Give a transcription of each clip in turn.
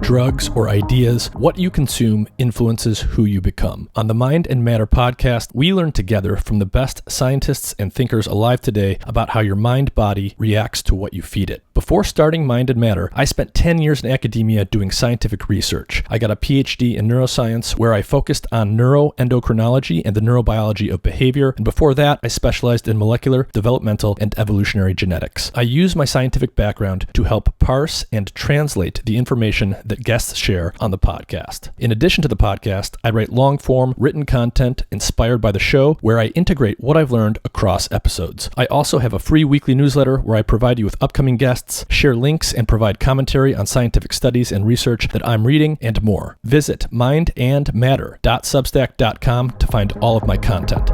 drugs, or ideas, what you consume influences who you become. On the Mind and Matter podcast, we learn together from the best scientists and thinkers alive today about how your mind-body reacts to what you feed it. Before starting Mind and Matter, I spent 10 years in academia doing scientific research. I got a PhD in neuroscience where I focused on neuroendocrinology and the neurobiology of behavior, and before that, I specialized in molecular, developmental, and evolutionary genetics. I use my scientific background to help parse and translate the information that guests share on the podcast. In addition to the podcast, I write long-form written content inspired by the show where I integrate what I've learned across episodes. I also have a free weekly newsletter where I provide you with upcoming guests, share links, and provide commentary on scientific studies and research that I'm reading, and more. Visit mindandmatter.substack.com to find all of my content.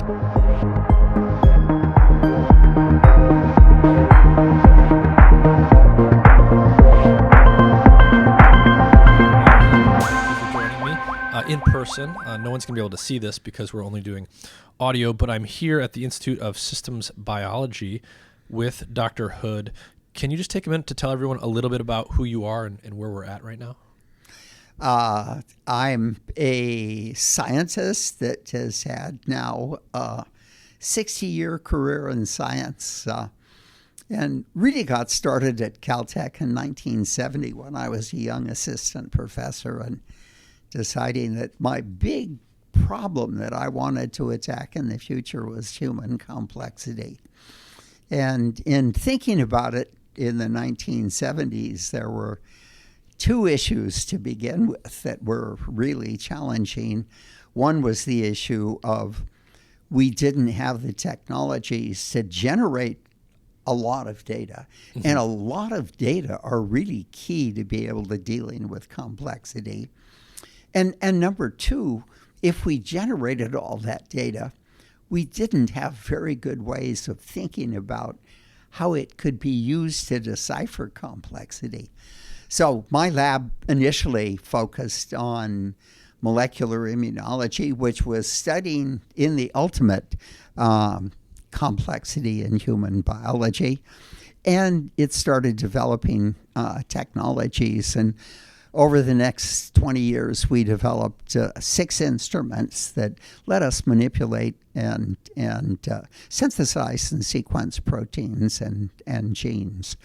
In person. No one's going to be able to see this because we're only doing audio, but I'm here at the Institute of Systems Biology with Dr. Hood. Can you just take a minute to tell everyone a little bit about who you are and where we're at right now? I'm a scientist that has had now a 60-year career in science and really got started at Caltech in 1970 when I was a young assistant professor and deciding that my big problem that I wanted to attack in the future was human complexity. And in thinking about it in the 1970s, there were two issues to begin with that were really challenging. One was the issue of we didn't have the technologies to generate a lot of data. Mm-hmm. And a lot of data are really key to be able to dealing with complexity. And number two, if we generated all that data, we didn't have very good ways of thinking about how it could be used to decipher complexity. So my lab initially focused on molecular immunology, which was studying in the ultimate complexity in human biology. And it started developing technologies. And over the next 20 years, we developed 6 instruments that let us manipulate and synthesize and sequence proteins and genes.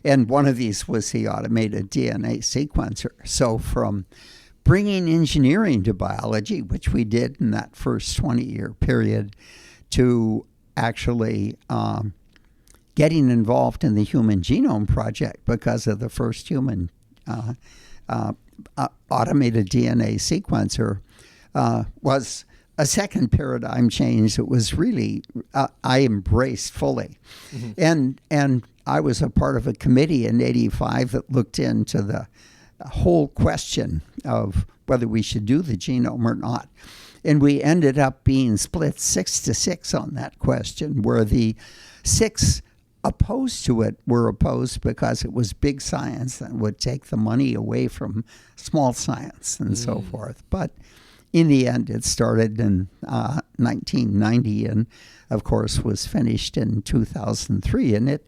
And one of these was the automated DNA sequencer. So from bringing engineering to biology, which we did in that first 20-year period, to actually getting involved in the Human Genome Project because of the first human automated DNA sequencer was a second paradigm change that was really I embraced fully. Mm-hmm. And I was a part of a committee in '85 that looked into the whole question of whether we should do the genome or not. And we ended up being split 6-6 on that question, where the 6 opposed to it were opposed because it was big science and would take the money away from small science and so forth. But in the end, it started in 1990 and, of course, was finished in 2003. And it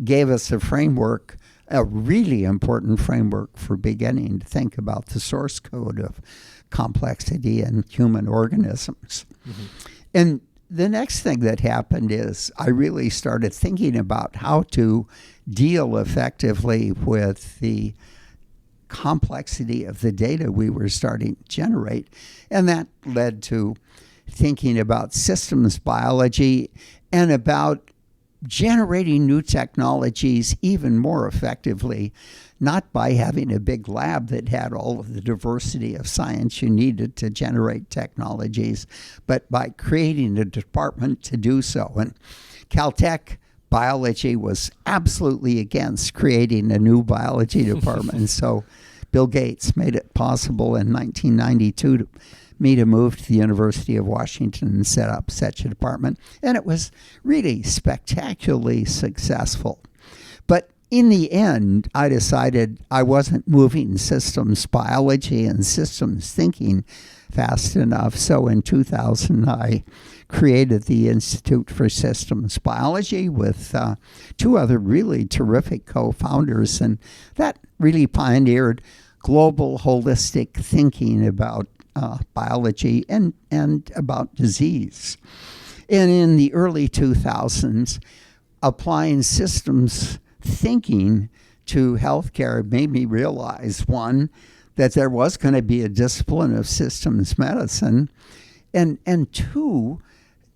gave us a framework, a really important framework for beginning to think about the source code of complexity in human organisms. Mm-hmm. And the next thing that happened is I really started thinking about how to deal effectively with the complexity of the data we were starting to generate. And that led to thinking about systems biology and about generating new technologies even more effectively, not by having a big lab that had all of the diversity of science you needed to generate technologies, but by creating a department to do so. And Caltech biology was absolutely against creating a new biology department. So Bill Gates made it possible in 1992 to me to move to the University of Washington and set up such a department. And it was really spectacularly successful. But in the end, I decided I wasn't moving systems biology and systems thinking fast enough. So in 2000, I created the Institute for Systems Biology with 2 other really terrific co-founders. And that really pioneered global holistic thinking about biology and about disease. And in the early 2000s, applying systems thinking to healthcare made me realize, one, that there was going to be a discipline of systems medicine, and two,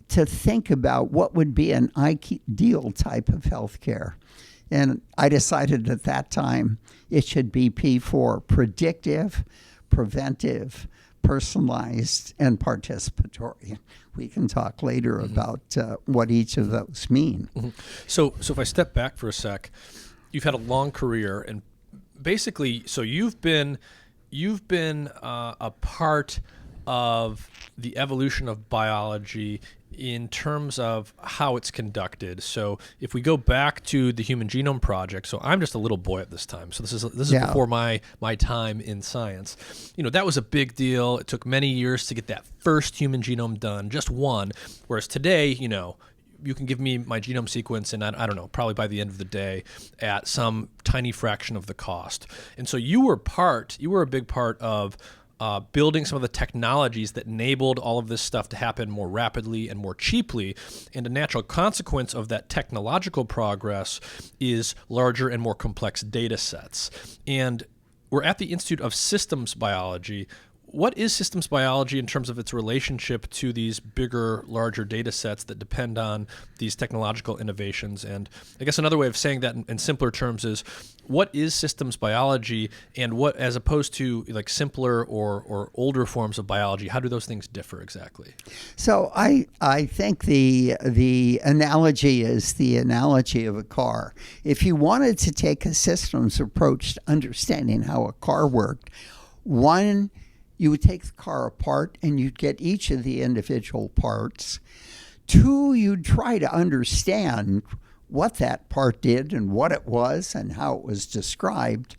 to think about what would be an ideal type of healthcare. And I decided at that time it should be P for predictive, preventive, personalized, and participatory. We can talk later about what each of those mean. So if I step back for a sec, you've had a long career, and basically, so you've been a part of the evolution of biology in terms of how it's conducted. So if we go back to the Human Genome Project, so I'm just a little boy at this time. So this is before my time in science. That was a big deal. It took many years to get that first human genome done, just one. Whereas today, you can give me my genome sequence, and I don't know, probably by the end of the day at some tiny fraction of the cost. And so you were a big part of building some of the technologies that enabled all of this stuff to happen more rapidly and more cheaply. And a natural consequence of that technological progress is larger and more complex data sets. And we're at the Institute of Systems Biology. What is systems biology in terms of its relationship to these bigger, larger data sets that depend on these technological innovations? And I guess another way of saying that in simpler terms is, what is systems biology, and what, as opposed to like simpler or older forms of biology, how do those things differ exactly? So I think the analogy is the analogy of a car. If you wanted to take a systems approach to understanding how a car worked, one, you would take the car apart and you'd get each of the individual parts. Two, you'd try to understand what that part did and what it was and how it was described.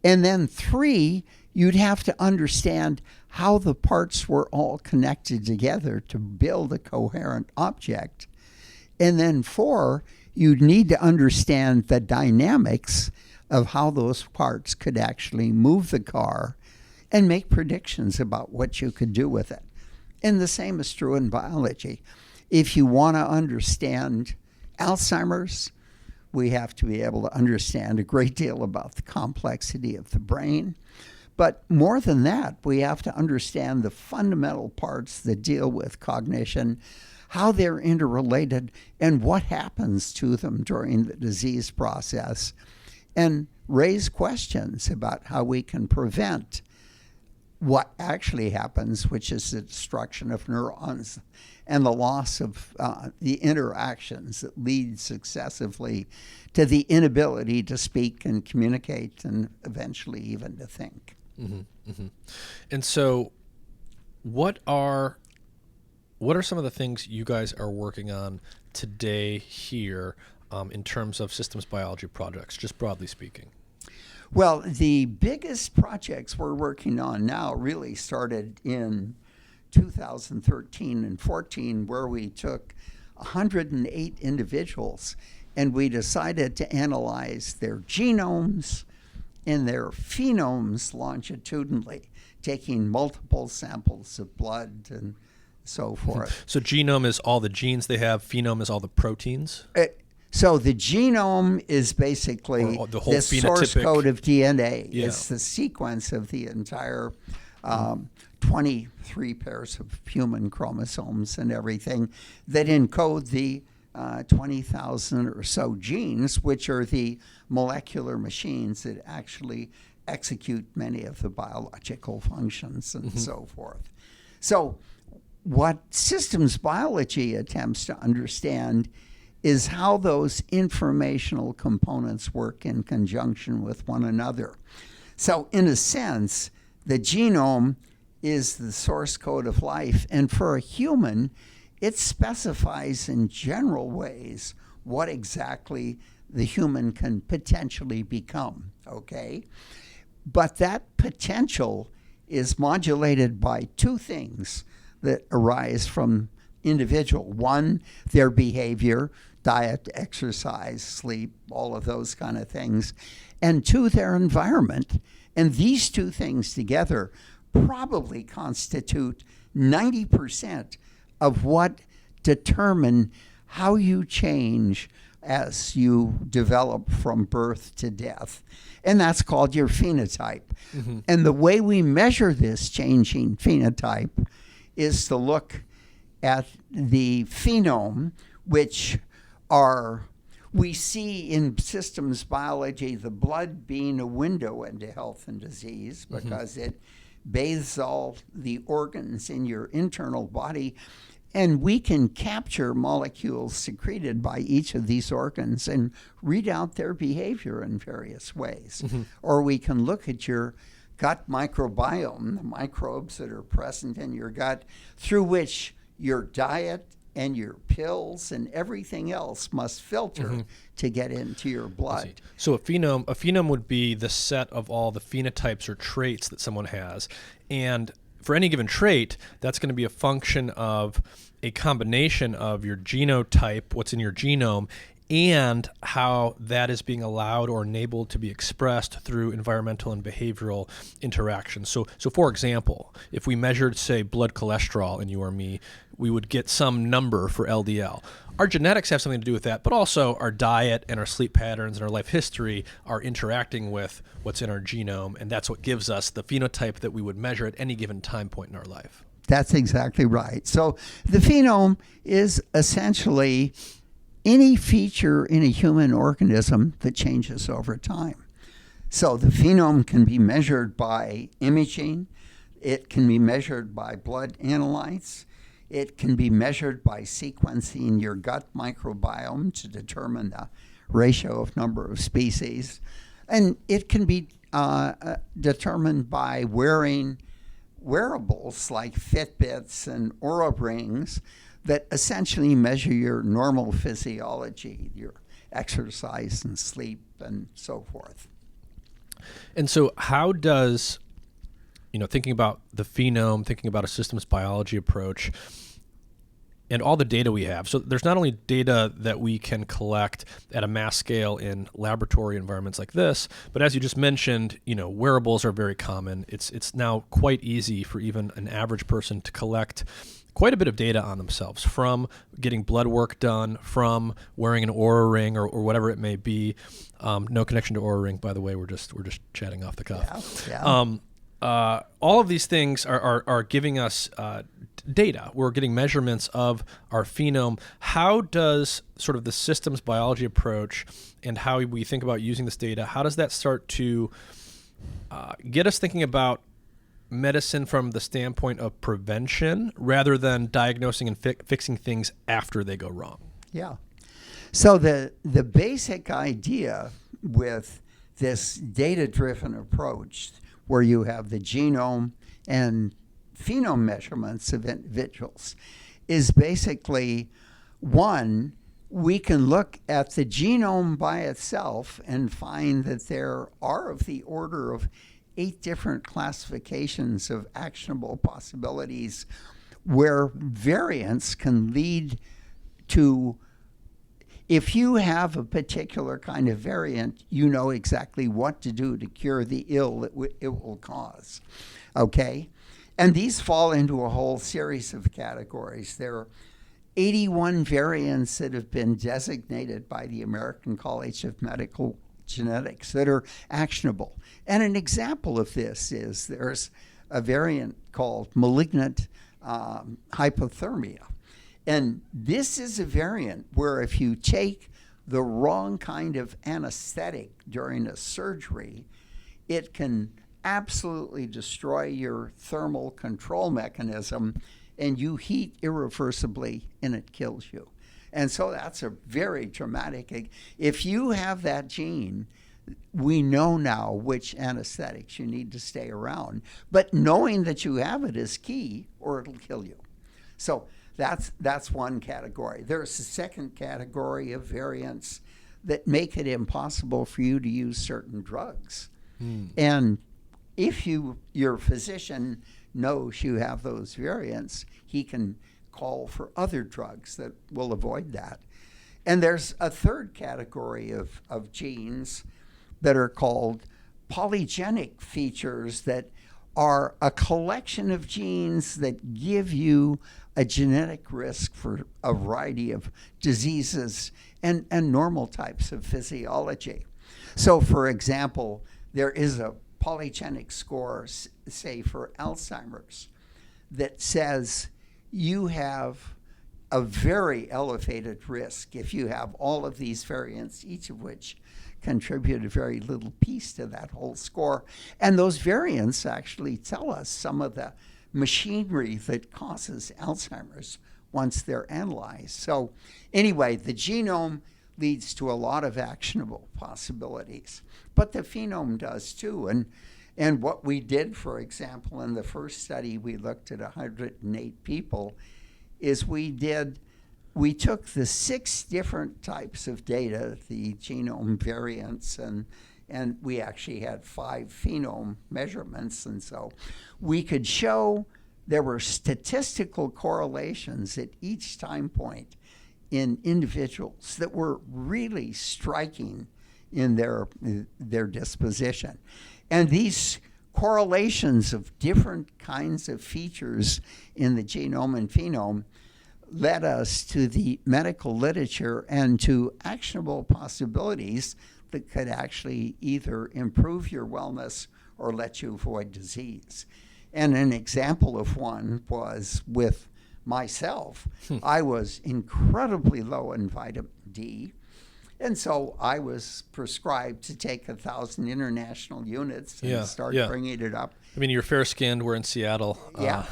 And then three, you'd have to understand how the parts were all connected together to build a coherent object. And then four, you'd need to understand the dynamics of how those parts could actually move the car and make predictions about what you could do with it. And the same is true in biology. If you want to understand Alzheimer's, we have to be able to understand a great deal about the complexity of the brain. But more than that, we have to understand the fundamental parts that deal with cognition, how they're interrelated, and what happens to them during the disease process, and raise questions about how we can prevent what actually happens, which is the destruction of neurons and the loss of the interactions that lead successively to the inability to speak and communicate and eventually even to think. Mm-hmm, mm-hmm. And so what are some of the things you guys are working on today here in terms of systems biology projects, just broadly speaking? Well, the biggest projects we're working on now really started in 2013 and 14, where we took 108 individuals and we decided to analyze their genomes and their phenomes longitudinally, taking multiple samples of blood and so forth. So genome is all the genes they have, phenome is all the proteins? So the genome is basically the whole source code of DNA. Yeah. It's the sequence of the entire 23 pairs of human chromosomes and everything that encode the 20,000 or so genes, which are the molecular machines that actually execute many of the biological functions and so forth. So what systems biology attempts to understand is how those informational components work in conjunction with one another. So in a sense, the genome is the source code of life, and for a human, it specifies in general ways what exactly the human can potentially become, okay? But that potential is modulated by two things that arise from individual. One, their behavior, diet, exercise, sleep, all of those kind of things. And two, their environment. And these two things together probably constitute 90% of what determine how you change as you develop from birth to death. And that's called your phenotype. Mm-hmm. And the way we measure this changing phenotype is to look at the phenome, which we see in systems biology, the blood being a window into health and disease because it bathes all the organs in your internal body. And we can capture molecules secreted by each of these organs and read out their behavior in various ways. Mm-hmm. Or we can look at your gut microbiome, the microbes that are present in your gut, through which your diet and your pills and everything else must filter to get into your blood. So a phenome would be the set of all the phenotypes or traits that someone has. And for any given trait, that's going to be a function of a combination of your genotype, what's in your genome, and how that is being allowed or enabled to be expressed through environmental and behavioral interactions. So for example, if we measured, say, blood cholesterol in you or me, we would get some number for LDL. Our genetics have something to do with that, but also our diet and our sleep patterns and our life history are interacting with what's in our genome, and that's what gives us the phenotype that we would measure at any given time point in our life. That's exactly right. So the phenome is essentially any feature in a human organism that changes over time. So the phenome can be measured by imaging. It can be measured by blood analytes. It can be measured by sequencing your gut microbiome to determine the ratio of number of species. And it can be determined by wearing wearables like Fitbits and Oura Rings that essentially measure your normal physiology, your exercise and sleep and so forth. And so how does, thinking about the phenome, thinking about a systems biology approach, and all the data we have. So there's not only data that we can collect at a mass scale in laboratory environments like this, but as you just mentioned, wearables are very common. It's now quite easy for even an average person to collect quite a bit of data on themselves, from getting blood work done, from wearing an Oura Ring or whatever it may be. No connection to Oura Ring, by the way. We're just chatting off the cuff. Yeah. All of these things are giving us data. We're getting measurements of our phenome. How does sort of the systems biology approach and how we think about using this data, how does that start to get us thinking about medicine from the standpoint of prevention rather than diagnosing and fixing things after they go wrong? Yeah. So the basic idea with this data-driven approach, where you have the genome and phenome measurements of individuals, is basically, one, we can look at the genome by itself and find that there are of the order of 8 different classifications of actionable possibilities where variants can lead to, if you have a particular kind of variant, you know exactly what to do to cure the ill it will cause. Okay? And these fall into a whole series of categories. There are 81 variants that have been designated by the American College of Medical Genetics that are actionable. And an example of this is there's a variant called malignant hypothermia. And this is a variant where if you take the wrong kind of anesthetic during a surgery, it can absolutely destroy your thermal control mechanism, and you heat irreversibly and it kills you. And so that's a very dramatic. If you have that gene, we know now which anesthetics you need to stay around. But knowing that you have it is key, or it'll kill you. So that's one category. There's a second category of variants that make it impossible for you to use certain drugs. And if your physician knows you have those variants, he can call for other drugs that will avoid that. And there's a third category of genes that are called polygenic features that are a collection of genes that give you a genetic risk for a variety of diseases and normal types of physiology. So, for example, there is a polygenic score, say for Alzheimer's, that says you have a very elevated risk if you have all of these variants, each of which contribute a very little piece to that whole score. And those variants actually tell us some of the machinery that causes Alzheimer's once they're analyzed. So anyway, the genome leads to a lot of actionable possibilities, but the phenome does too. And what we did, for example, in the first study, we looked at 108 people, is we took the 6 different types of data, the genome variants, and we actually had 5 phenome measurements. And so we could show there were statistical correlations at each time point in individuals that were really striking in their disposition. And these correlations of different kinds of features in the genome and phenome led us to the medical literature and to actionable possibilities that could actually either improve your wellness or let you avoid disease. And an example of one was with myself. I was incredibly low in vitamin D, and so I was prescribed to take 1,000 international units and start bringing it up. I mean, you're fair-skinned. We're in Seattle. Yeah,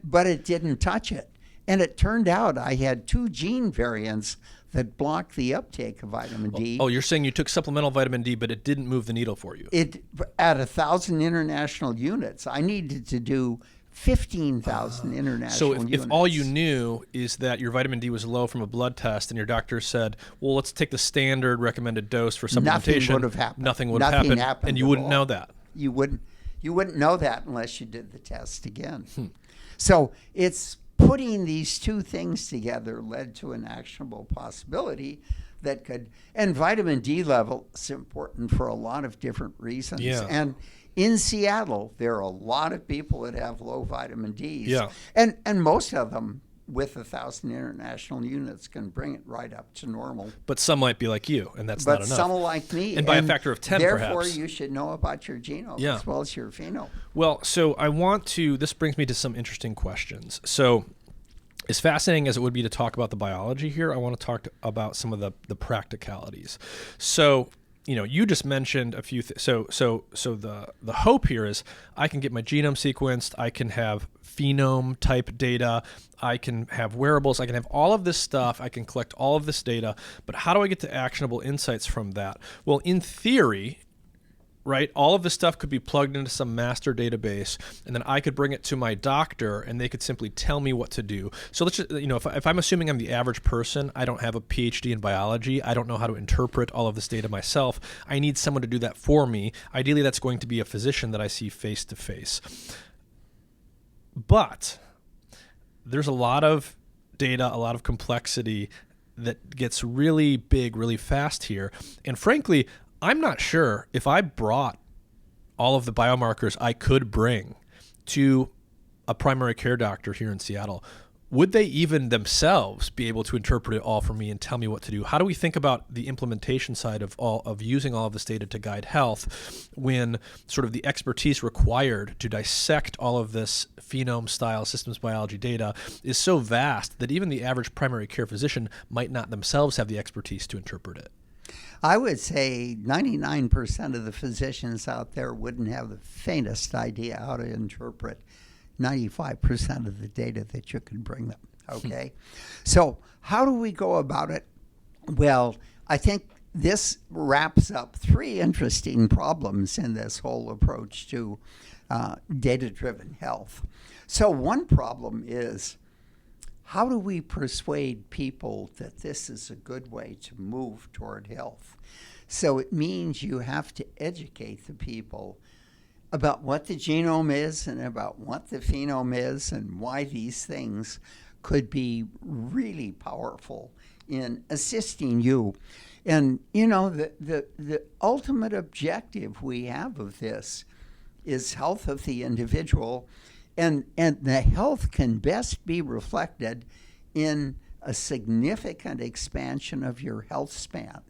but it didn't touch it. And it turned out I had 2 gene variants that block the uptake of vitamin D. Oh, you're saying you took supplemental vitamin D, but it didn't move the needle for you. At 1,000 international units, I needed to do 15,000 international units. So if all you knew is that your vitamin D was low from a blood test and your doctor said, well, let's take the standard recommended dose for supplementation. Nothing would have happened. Nothing would have happened. And you wouldn't know that. You wouldn't know that unless you did the test again. So it's putting these 2 things together led to an actionable possibility that could, and vitamin D level is important for a lot of different reasons. Yeah. And in Seattle, there are a lot of people that have low vitamin Ds. Yeah. And most of them with 1,000 international units can bring it right up to normal. But some might be like you, and that's not enough. But some are like me. And by a factor of 10, therefore, perhaps. you should know about your genome as well as your phenome. Well, so this brings me to some interesting questions. So as fascinating as it would be to talk about the biology here, I want to talk about some of the practicalities. So, you just mentioned a few things. So the hope here is I can get my genome sequenced, I can have phenome type data, I can have wearables, I can have all of this stuff, I can collect all of this data, but how do I get to actionable insights from that? Well, in theory, right, all of this stuff could be plugged into some master database, and then I could bring it to my doctor, and they could simply tell me what to do. So let's just, if I'm assuming I'm the average person, I don't have a PhD in biology, I don't know how to interpret all of this data myself, I need someone to do that for me. Ideally, that's going to be a physician that I see face to face. But there's a lot of data, a lot of complexity that gets really big, really fast here. And frankly, I'm not sure if I brought all of the biomarkers I could bring to a primary care doctor here in Seattle, would they even themselves be able to interpret it all for me and tell me what to do? How do we think about the implementation side of using all of this data to guide health when sort of the expertise required to dissect all of this phenome-style systems biology data is so vast that even the average primary care physician might not themselves have the expertise to interpret it? I would say 99% of the physicians out there wouldn't have the faintest idea how to interpret 95% of the data that you can bring them, okay? So how do we go about it? Well, I think this wraps up 3 interesting problems in this whole approach to data-driven health. So one problem is, how do we persuade people that this is a good way to move toward health? So it means you have to educate the people about what the genome is and about what the phenome is and why these things could be really powerful in assisting you. And, the ultimate objective we have of this is health of the individual, and the health can best be reflected in a significant expansion of your health span.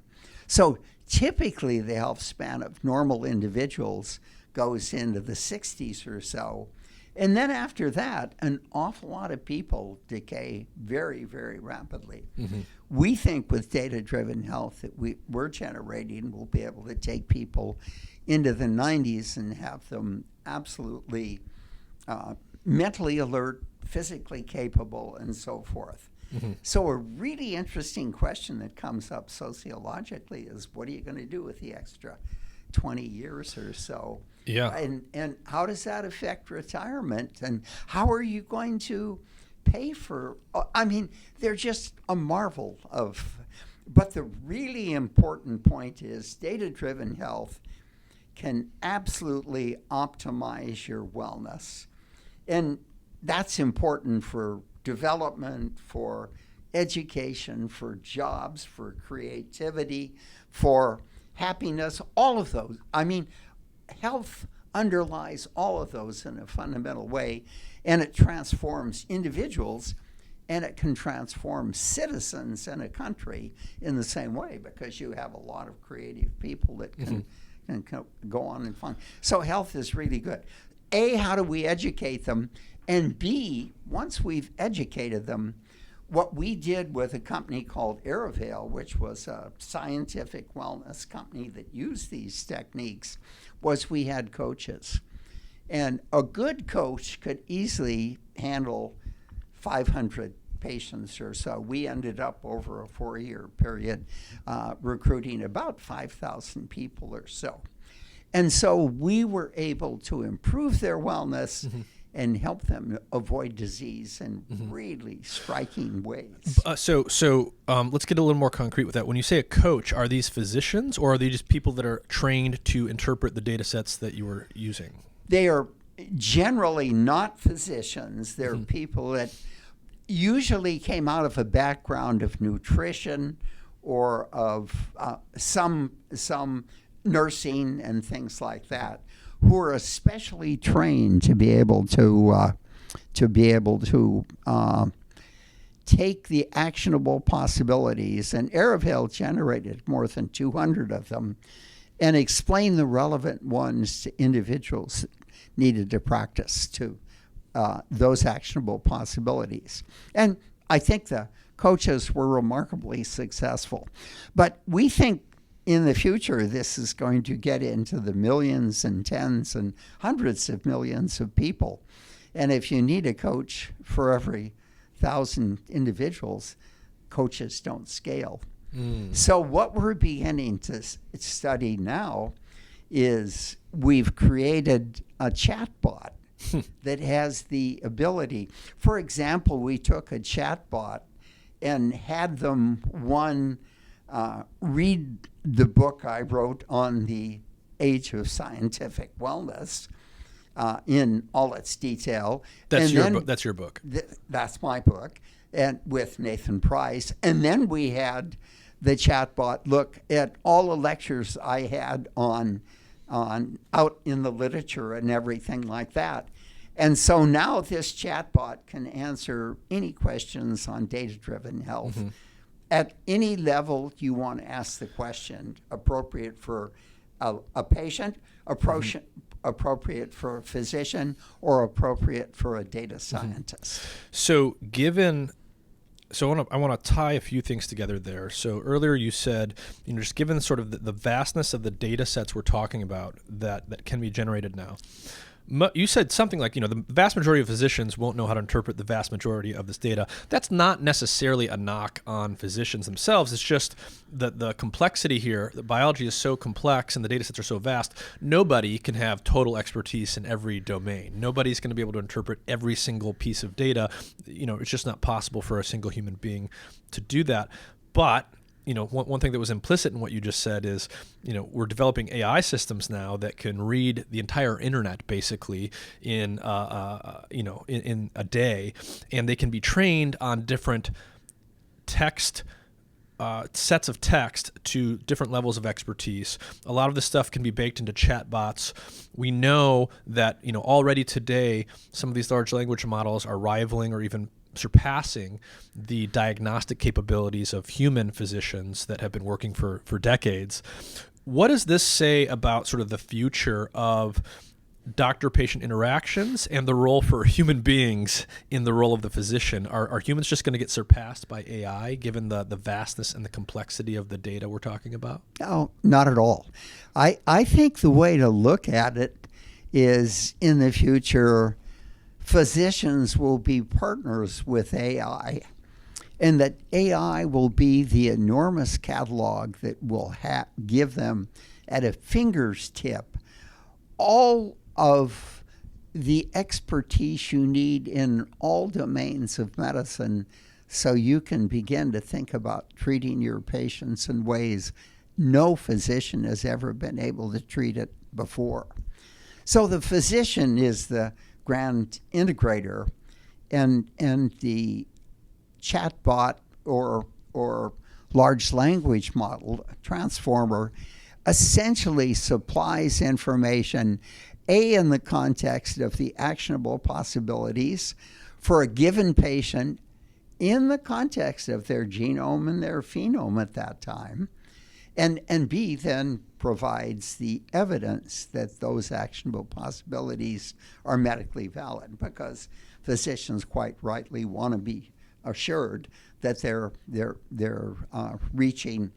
So typically the health span of normal individuals goes into the 60s or so. And then after that, an awful lot of people decay very, very rapidly. Mm-hmm. We think with data-driven health that we're generating, we'll be able to take people into the 90s and have them absolutely mentally alert, physically capable, and so forth. Mm-hmm. So a really interesting question that comes up sociologically is, what are you going to do with the extra 20 years or so? Yeah. And how does that affect retirement? And how are you going to pay for, they're just a marvel of, but the really important point is data-driven health can absolutely optimize your wellness. And that's important for development, for education, for jobs, for creativity, for happiness, all of those. Health underlies all of those in a fundamental way, and it transforms individuals, and it can transform citizens in a country in the same way, because you have a lot of creative people that can go on and find. So health is really good. A, how do we educate them? And B, once we've educated them, what we did with a company called Aerovale, which was a scientific wellness company that used these techniques, was we had coaches. And a good coach could easily handle 500 patients or so. We ended up over a 4-year period recruiting about 5,000 people or so. And so we were able to improve their wellness and help them avoid disease in really striking ways. So let's get a little more concrete with that. When you say a coach, are these physicians, or are they just people that are trained to interpret the data sets that you were using? They are generally not physicians. They're people that usually came out of a background of nutrition or of some nursing and things like that, who are especially trained to be able to take the actionable possibilities. And Aerovale generated more than 200 of them, and explain the relevant ones to individuals that needed to practice to those actionable possibilities. And I think the coaches were remarkably successful. But we think in the future, this is going to get into the millions and tens and hundreds of millions of people. And if you need a coach for every 1,000 individuals, coaches don't scale. So what we're beginning to study now is we've created a chatbot that has the ability. For example, we took a chatbot and had them, read the book I wrote on the age of scientific wellness in all its detail. That's your book. That's my book, and with Nathan Price. And then we had the chatbot look at all the lectures I had on out in the literature and everything like that. And so now this chatbot can answer any questions on data-driven health. At any level you want to ask the question, appropriate for a patient, appropriate for a physician, or appropriate for a data scientist. So I want to tie a few things together there. So earlier you said, just given sort of the vastness of the data sets we're talking about that can be generated now, you said something like, the vast majority of physicians won't know how to interpret the vast majority of this data. That's not necessarily a knock on physicians themselves. It's just the complexity here. The biology is so complex and the data sets are so vast. Nobody can have total expertise in every domain. Nobody's going to be able to interpret every single piece of data. It's just not possible for a single human being to do that. But one thing that was implicit in what you just said is, we're developing AI systems now that can read the entire internet basically in a day, and they can be trained on different text sets of text to different levels of expertise. A lot of this stuff can be baked into chatbots. We know that already today, some of these large language models are rivaling or even surpassing the diagnostic capabilities of human physicians that have been working for decades. What does this say about sort of the future of doctor-patient interactions and the role for human beings in the role of the physician? Are humans just going to get surpassed by AI given the vastness and the complexity of the data we're talking about? No, not at all. I think the way to look at it is in the future, physicians will be partners with AI, and that AI will be the enormous catalog that will give them at a finger's tip all of the expertise you need in all domains of medicine, so you can begin to think about treating your patients in ways no physician has ever been able to treat it before. So the physician is the grand integrator, and the chatbot or large language model transformer essentially supplies information, in the context of the actionable possibilities for a given patient in the context of their genome and their phenome at that time, and B, then provides the evidence that those actionable possibilities are medically valid, because physicians quite rightly want to be assured that they're reaching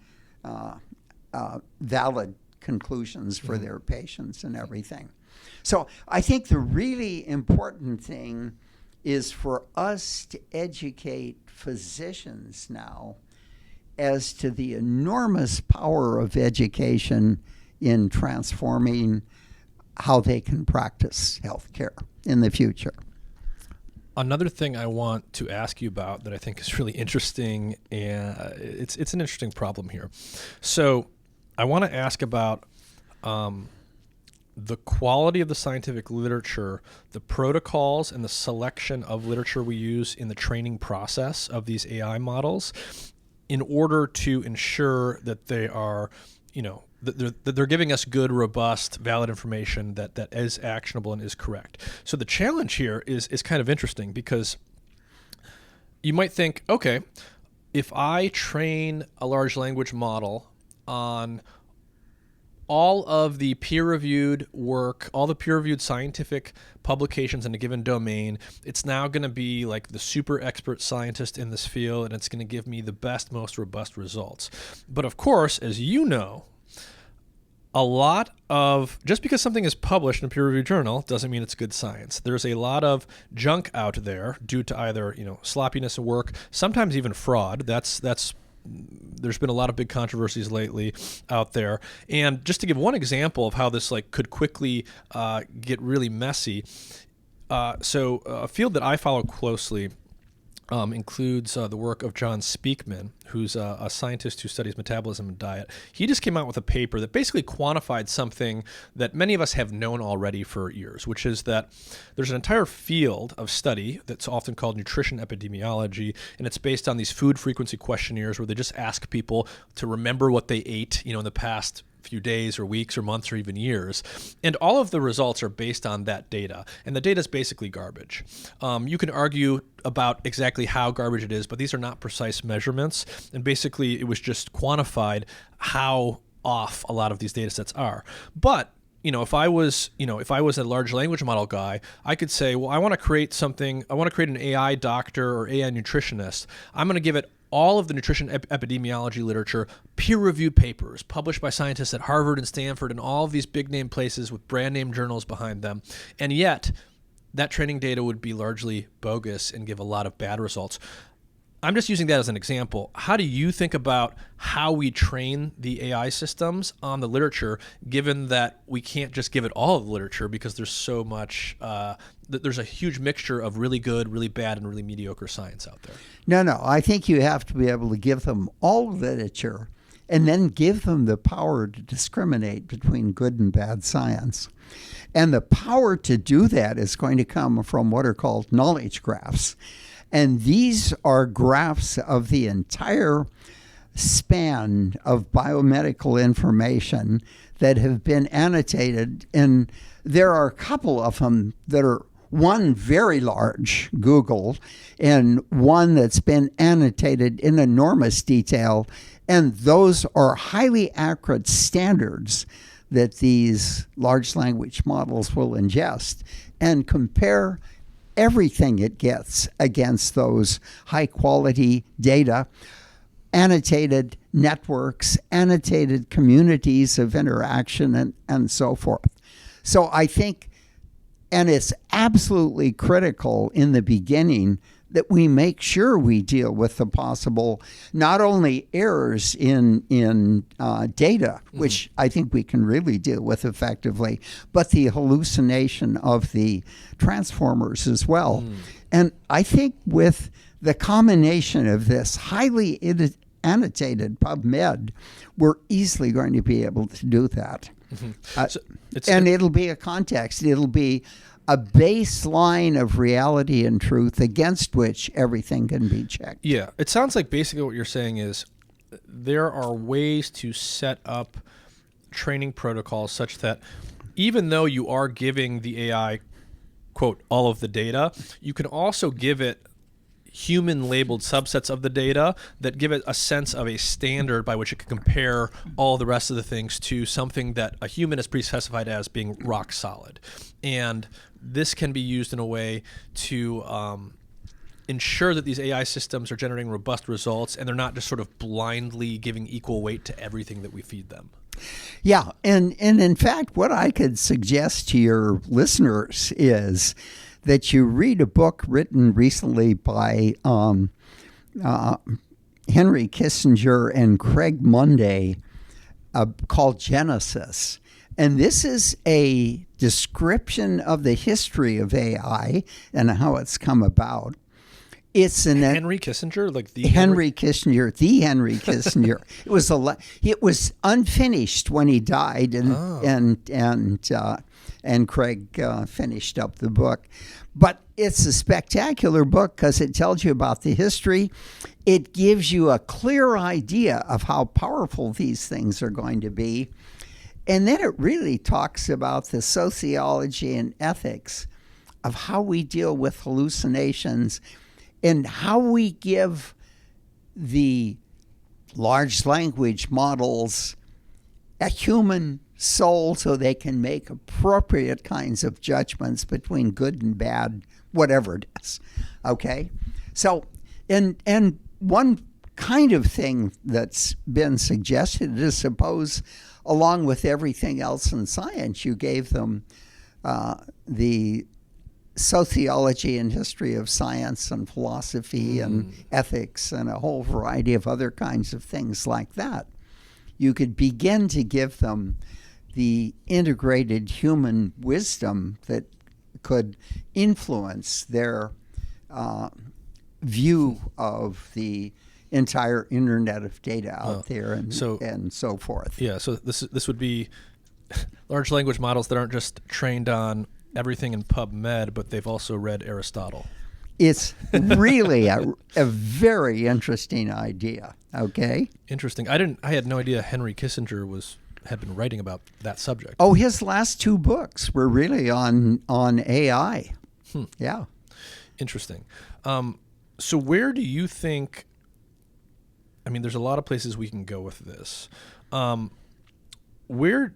valid conclusions for their patients and everything. So I think the really important thing is for us to educate physicians now as to the enormous power of education in transforming how they can practice healthcare in the future. Another thing I want to ask you about that I think is really interesting, and it's an interesting problem here. So I want to ask about the quality of the scientific literature, the protocols and the selection of literature we use in the training process of these AI models in order to ensure that they are, that they're giving us good, robust, valid information that is actionable and is correct. So the challenge here is kind of interesting, because you might think, okay, if I train a large language model on all of the peer-reviewed work, all the peer-reviewed scientific publications in a given domain, it's now going to be like the super expert scientist in this field, and it's going to give me the best, most robust results. But of course, as you know, just because something is published in a peer-reviewed journal doesn't mean it's good science. There's a lot of junk out there due to either sloppiness of work, sometimes even fraud. There's been a lot of big controversies lately out there. And just to give one example of how this could quickly get really messy, so a field that I follow closely includes the work of John Speakman, who's a scientist who studies metabolism and diet. He just came out with a paper that basically quantified something that many of us have known already for years, which is that there's an entire field of study that's often called nutrition epidemiology, and it's based on these food frequency questionnaires where they just ask people to remember what they ate, in the past few days or weeks or months or even years. And all of the results are based on that data. And the data is basically garbage. You can argue about exactly how garbage it is, but these are not precise measurements. And basically it was just quantified how off a lot of these data sets are. But if I was a large language model guy, I could say, well, I want to create an AI doctor or AI nutritionist. I'm going to give it all of the nutrition epidemiology literature, peer-reviewed papers published by scientists at Harvard and Stanford and all of these big-name places with brand-name journals behind them. And yet, that training data would be largely bogus and give a lot of bad results. I'm just using that as an example. How do you think about how we train the AI systems on the literature, given that we can't just give it all of the literature because there's so much, there's a huge mixture of really good, really bad, and really mediocre science out there? No. I think you have to be able to give them all literature and then give them the power to discriminate between good and bad science. And the power to do that is going to come from what are called knowledge graphs. And these are graphs of the entire span of biomedical information that have been annotated, and there are a couple of them that are one very large, Google, and one that's been annotated in enormous detail, and those are highly accurate standards that these large language models will ingest and compare everything it gets against those high quality data, annotated networks, annotated communities of interaction, and so forth. So I think, and it's absolutely critical in the beginning that we make sure we deal with the possible, not only errors in data, which I think we can really deal with effectively, but the hallucination of the transformers as well. And I think with the combination of this highly annotated PubMed, we're easily going to be able to do that. And it'll be a context. It'll be a baseline of reality and truth against which everything can be checked. Yeah, it sounds like basically what you're saying is there are ways to set up training protocols such that even though you are giving the AI, quote, all of the data, you can also give it human labeled subsets of the data that give it a sense of a standard by which it can compare all the rest of the things to something that a human is pre-specified as being rock solid. And this can be used in a way to ensure that these AI systems are generating robust results and they're not just sort of blindly giving equal weight to everything that we feed them. Yeah, and in fact, what I could suggest to your listeners is that you read a book written recently by Henry Kissinger and Craig Munday called Genesis. And this is a description of the history of AI and how it's come about. It's an Henry Kissinger, like the Henry Kissinger. It was unfinished when he died, and Craig finished up the book. But it's a spectacular book because it tells you about the history. It gives you a clear idea of how powerful these things are going to be. And then it really talks about the sociology and ethics of how we deal with hallucinations and how we give the large language models a human soul so they can make appropriate kinds of judgments between good and bad, whatever it is. Okay? So, and one kind of thing that's been suggested is, suppose along with everything else in science, you gave them the sociology and history of science and philosophy and ethics and a whole variety of other kinds of things like that. You could begin to give them the integrated human wisdom that could influence their view of the entire internet of data out there and so forth. Yeah, so this would be large language models that aren't just trained on everything in PubMed, but they've also read Aristotle. It's really a very interesting idea. Okay. Interesting. I had no idea Henry Kissinger had been writing about that subject. Oh, his last two books were really on AI. Yeah. Interesting. So where do you think? I mean, there's a lot of places we can go with this. Where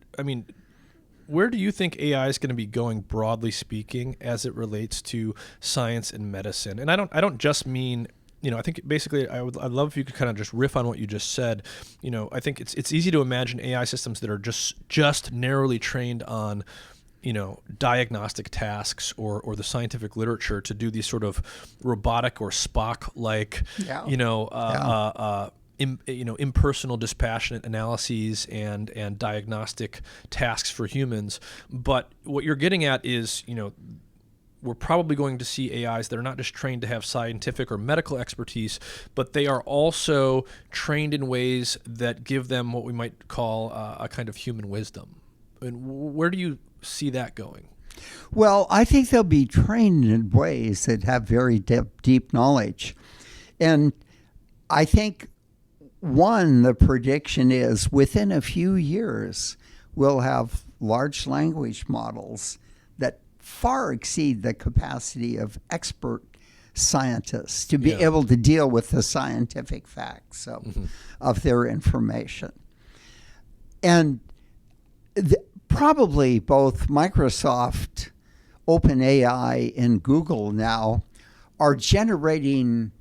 do you think AI is going to be going, broadly speaking, as it relates to science and medicine? And I don't just mean, I think basically I'd love if you could kind of just riff on what you just said. I think it's easy to imagine AI systems that are just narrowly trained on, diagnostic tasks or the scientific literature to do these sort of robotic or Spock-like, impersonal, dispassionate analyses and diagnostic tasks for humans. But what you're getting at is, we're probably going to see AIs that are not just trained to have scientific or medical expertise, but they are also trained in ways that give them what we might call a kind of human wisdom. And where do you see that going? Well, I think they'll be trained in ways that have very deep knowledge. And I think one, the prediction is within a few years, we'll have large language models that far exceed the capacity of expert scientists to be able to deal with the scientific facts of their information. And probably both Microsoft, OpenAI, and Google now are generating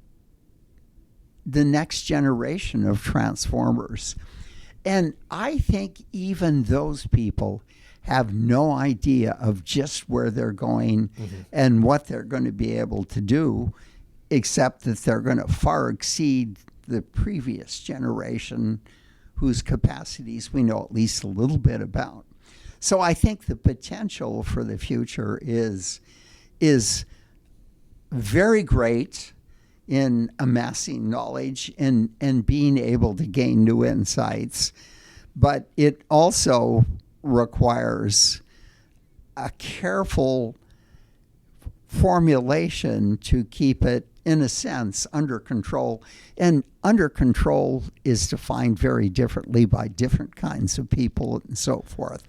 the next generation of transformers. And I think even those people have no idea of just where they're going and what they're going to be able to do, except that they're going to far exceed the previous generation whose capacities we know at least a little bit about. So I think the potential for the future is very great in amassing knowledge and being able to gain new insights. But it also requires a careful formulation to keep it, in a sense, under control. And under control is defined very differently by different kinds of people and so forth.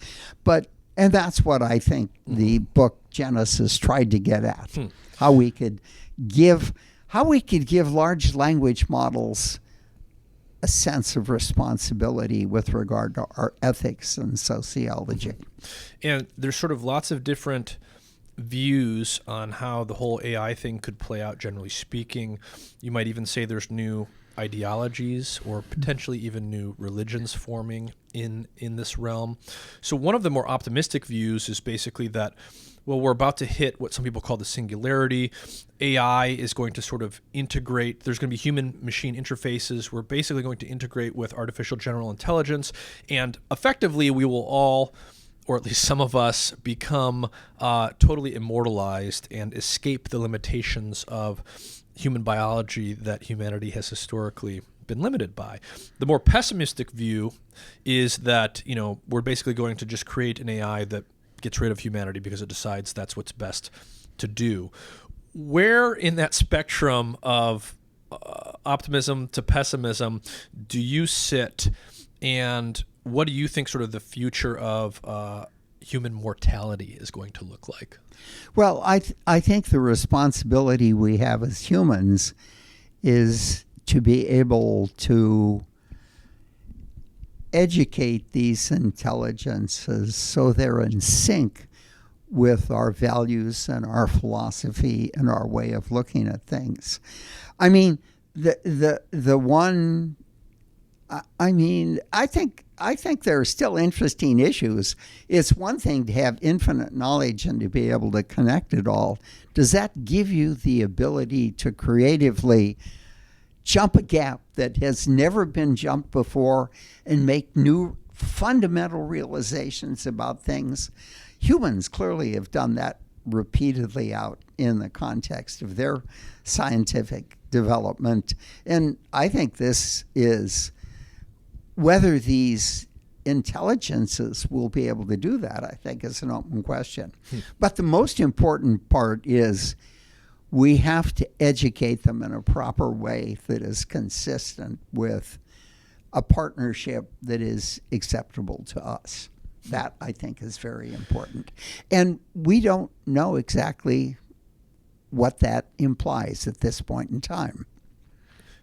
And that's what I think the book Genesis tried to get at, how we could give large language models a sense of responsibility with regard to our ethics and sociology. And there's sort of lots of different views on how the whole AI thing could play out, generally speaking. You might even say there's new ideologies or potentially even new religions forming in this realm. So one of the more optimistic views is basically that, well, we're about to hit what some people call the singularity. AI is going to sort of integrate. There's going to be human-machine interfaces. We're basically going to integrate with artificial general intelligence. And effectively, we will all, or at least some of us, become totally immortalized and escape the limitations of human biology that humanity has historically been limited by. The more pessimistic view is that, we're basically going to just create an AI that gets rid of humanity because it decides that's what's best to do. Where in that spectrum of optimism to pessimism do you sit, and what do you think sort of the future of human mortality is going to look like? Well, I think the responsibility we have as humans is to be able to educate these intelligences so they're in sync with our values and our philosophy and our way of looking at things. I mean, I think there are still interesting issues. It's one thing to have infinite knowledge and to be able to connect it all. Does that give you the ability to creatively jump a gap that has never been jumped before and make new fundamental realizations about things? Humans clearly have done that repeatedly out in the context of their scientific development. And I think this is, whether these intelligences will be able to do that, I think is an open question. But the most important part is we have to educate them in a proper way that is consistent with a partnership that is acceptable to us. That, I think, is very important. And we don't know exactly what that implies at this point in time.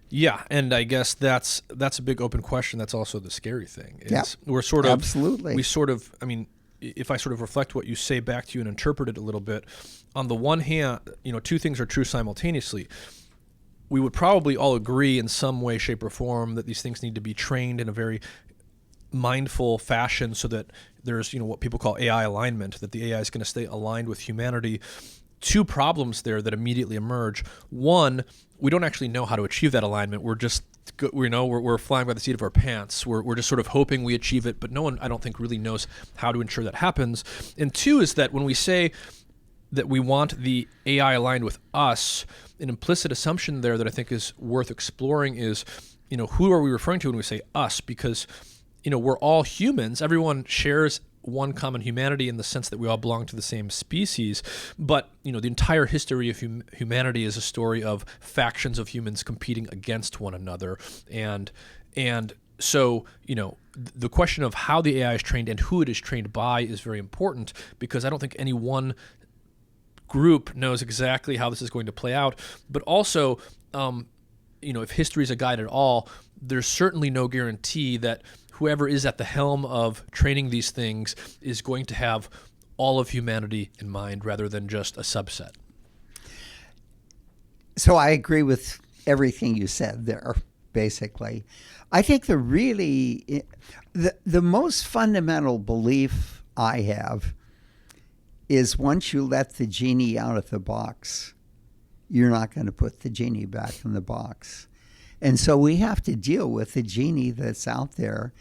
Yeah, and I guess that's a big open question. That's also the scary thing. We're sort of, absolutely. If I sort of reflect what you say back to you and interpret it a little bit, on the one hand, two things are true simultaneously. We would probably all agree in some way, shape, or form that these things need to be trained in a very mindful fashion so that there's, what people call AI alignment, that the AI is going to stay aligned with humanity. Two problems there that immediately emerge. One, we don't actually know how to achieve that alignment. We're just, we're flying by the seat of our pants. We're just sort of hoping we achieve it, but no one, I don't think, really knows how to ensure that happens. And two is that when we say that we want the AI aligned with us, an implicit assumption there that I think is worth exploring is, who are we referring to when we say us? Because, we're all humans. Everyone shares one common humanity in the sense that we all belong to the same species. But, the entire history of humanity is a story of factions of humans competing against one another. And And so, the question of how the AI is trained and who it is trained by is very important, because I don't think any one group knows exactly how this is going to play out. But also, if history is a guide at all, there's certainly no guarantee that whoever is at the helm of training these things is going to have all of humanity in mind rather than just a subset. So I agree with everything you said there, basically. I think the most fundamental belief I have is once you let the genie out of the box, you're not going to put the genie back in the box. And so we have to deal with the genie that's out there.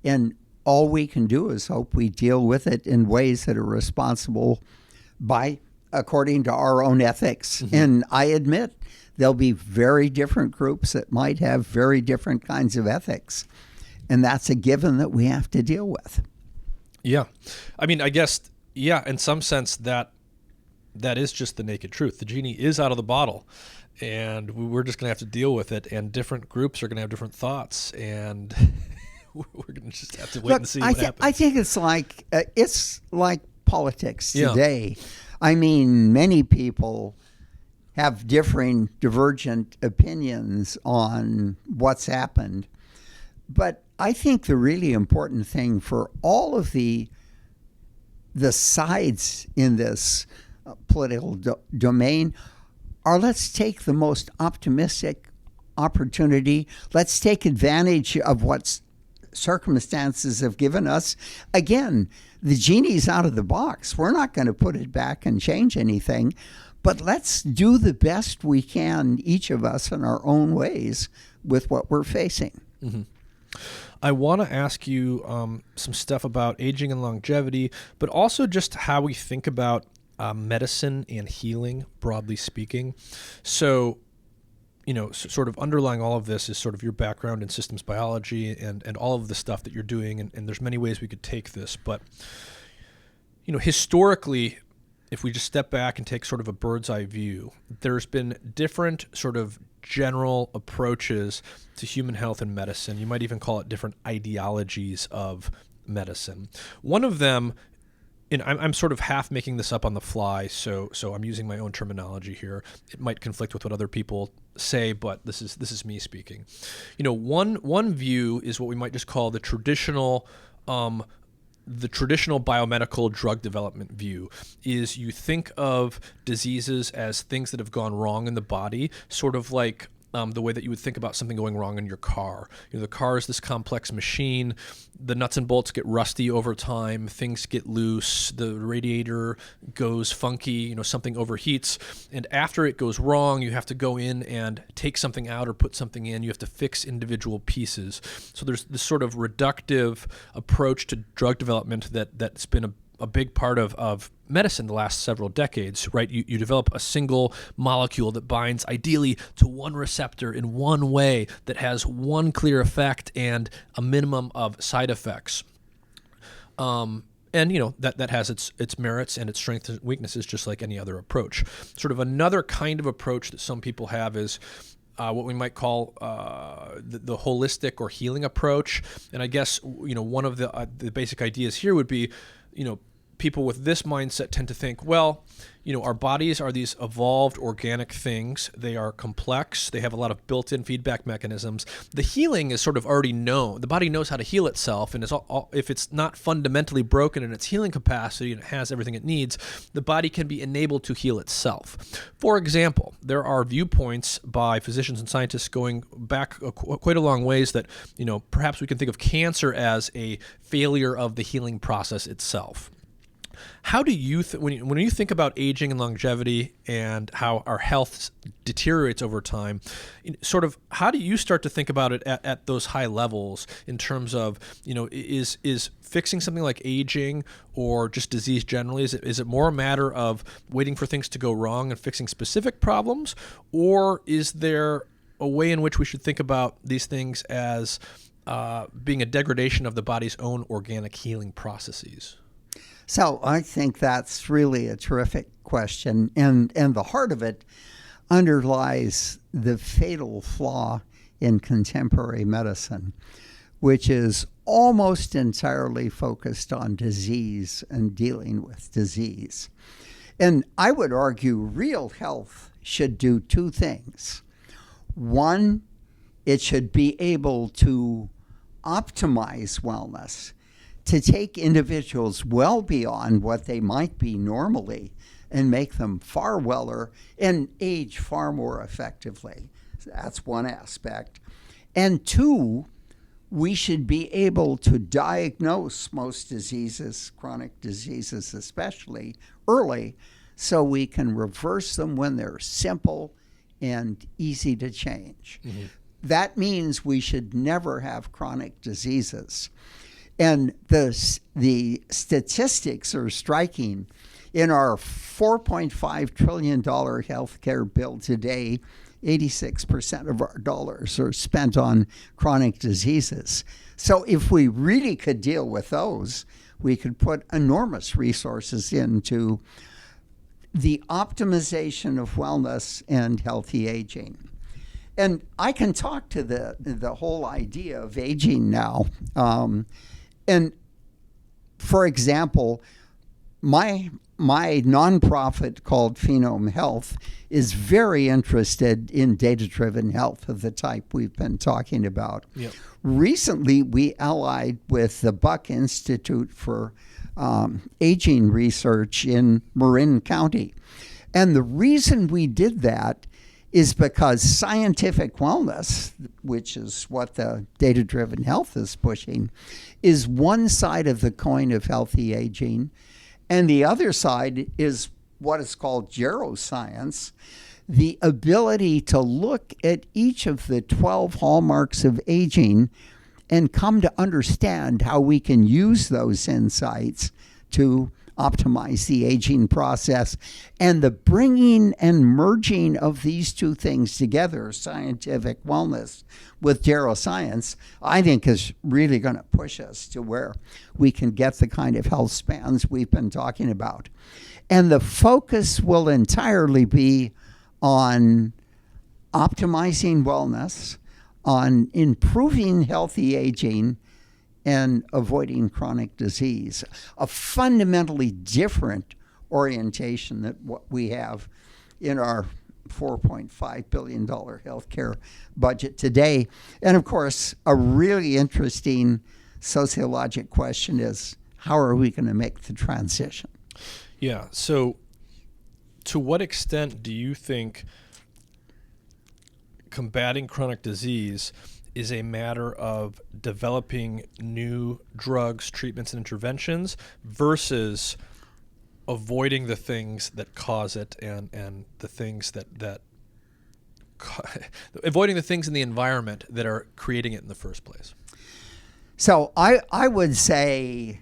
And all we can do is hope we deal with it in ways that are responsible according to our own ethics. Mm-hmm. And I admit there'll be very different groups that might have very different kinds of ethics. And that's a given that we have to deal with. Yeah. I mean, I guess, in some sense that is just the naked truth. The genie is out of the bottle, and we're just going to have to deal with it. And different groups are going to have different thoughts, and we're going to just have to wait and see what happens. I think it's like politics today. Yeah. I mean, many people have differing, divergent opinions on what's happened. But I think the really important thing for all of the sides in this political domain are, let's take the most optimistic opportunity. Let's take advantage of what circumstances have given us. Again, the genie's out of the box. We're not going to put it back and change anything. But let's do the best we can, each of us in our own ways, with what we're facing. Mm-hmm. I want to ask you some stuff about aging and longevity, but also just how we think about medicine and healing, broadly speaking. So, sort of underlying all of this is sort of your background in systems biology and all of the stuff that you're doing, and there's many ways we could take this. But, historically, if we just step back and take sort of a bird's eye view, there's been different sort of general approaches to human health and medicine. You might even call it different ideologies of medicine. One of them, and I'm sort of half making this up on the fly, so I'm using my own terminology here. It might conflict with what other people say, but this is me speaking. One view is what we might just call the traditional biomedical drug development view. Is you think of diseases as things that have gone wrong in the body, sort of like the way that you would think about something going wrong in your car. The car is this complex machine. The nuts and bolts get rusty over time. Things get loose. The radiator goes funky. Something overheats. And after it goes wrong, you have to go in and take something out or put something in. You have to fix individual pieces. So there's this sort of reductive approach to drug development that's been a big part of medicine the last several decades, right? You develop a single molecule that binds ideally to one receptor in one way that has one clear effect and a minimum of side effects. And that has its merits and its strengths and weaknesses, just like any other approach. Sort of another kind of approach that some people have is what we might call the holistic or healing approach. And I guess one of the basic ideas here would be, people with this mindset tend to think, well, our bodies are these evolved organic things. They are complex. They have a lot of built-in feedback mechanisms. The healing is sort of already known. The body knows how to heal itself, and if it's not fundamentally broken in its healing capacity and it has everything it needs, the body can be enabled to heal itself. For example, there are viewpoints by physicians and scientists going back quite a long ways that, perhaps we can think of cancer as a failure of the healing process itself. How do you, when you think about aging and longevity and how our health deteriorates over time, sort of how do you start to think about it at those high levels in terms of, is fixing something like aging or just disease generally, is it more a matter of waiting for things to go wrong and fixing specific problems, or is there a way in which we should think about these things as being a degradation of the body's own organic healing processes? So I think that's really a terrific question. And the heart of it underlies the fatal flaw in contemporary medicine, which is almost entirely focused on disease and dealing with disease. And I would argue real health should do two things. One, it should be able to optimize wellness, to take individuals well beyond what they might be normally and make them far weller and age far more effectively. That's one aspect. And two, we should be able to diagnose most diseases, chronic diseases especially, early, so we can reverse them when they're simple and easy to change. Mm-hmm. That means we should never have chronic diseases. And the statistics are striking. In our $4.5 trillion healthcare bill today, 86% of our dollars are spent on chronic diseases. So if we really could deal with those, we could put enormous resources into the optimization of wellness and healthy aging. And I can talk to the whole idea of aging now. And for example, my nonprofit called Phenome Health is very interested in data-driven health of the type we've been talking about. Yep. Recently, we allied with the Buck Institute for Aging Research in Marin County. And the reason we did that is because scientific wellness, which is what the data-driven health is pushing, is one side of the coin of healthy aging. And the other side is what is called geroscience, the ability to look at each of the 12 hallmarks of aging and come to understand how we can use those insights to optimize the aging process. And the bringing and merging of these two things together, scientific wellness with geroscience, I think is really going to push us to where we can get the kind of health spans we've been talking about. And the focus will entirely be on optimizing wellness, on improving healthy aging, and avoiding chronic disease. A fundamentally different orientation than what we have in our $4.5 billion healthcare budget today. And of course, a really interesting sociologic question is, how are we going to make the transition? Yeah, so to what extent do you think combating chronic disease is a matter of developing new drugs, treatments, and interventions versus avoiding the things that cause it and the things that avoiding the things in the environment that are creating it in the first place? So I would say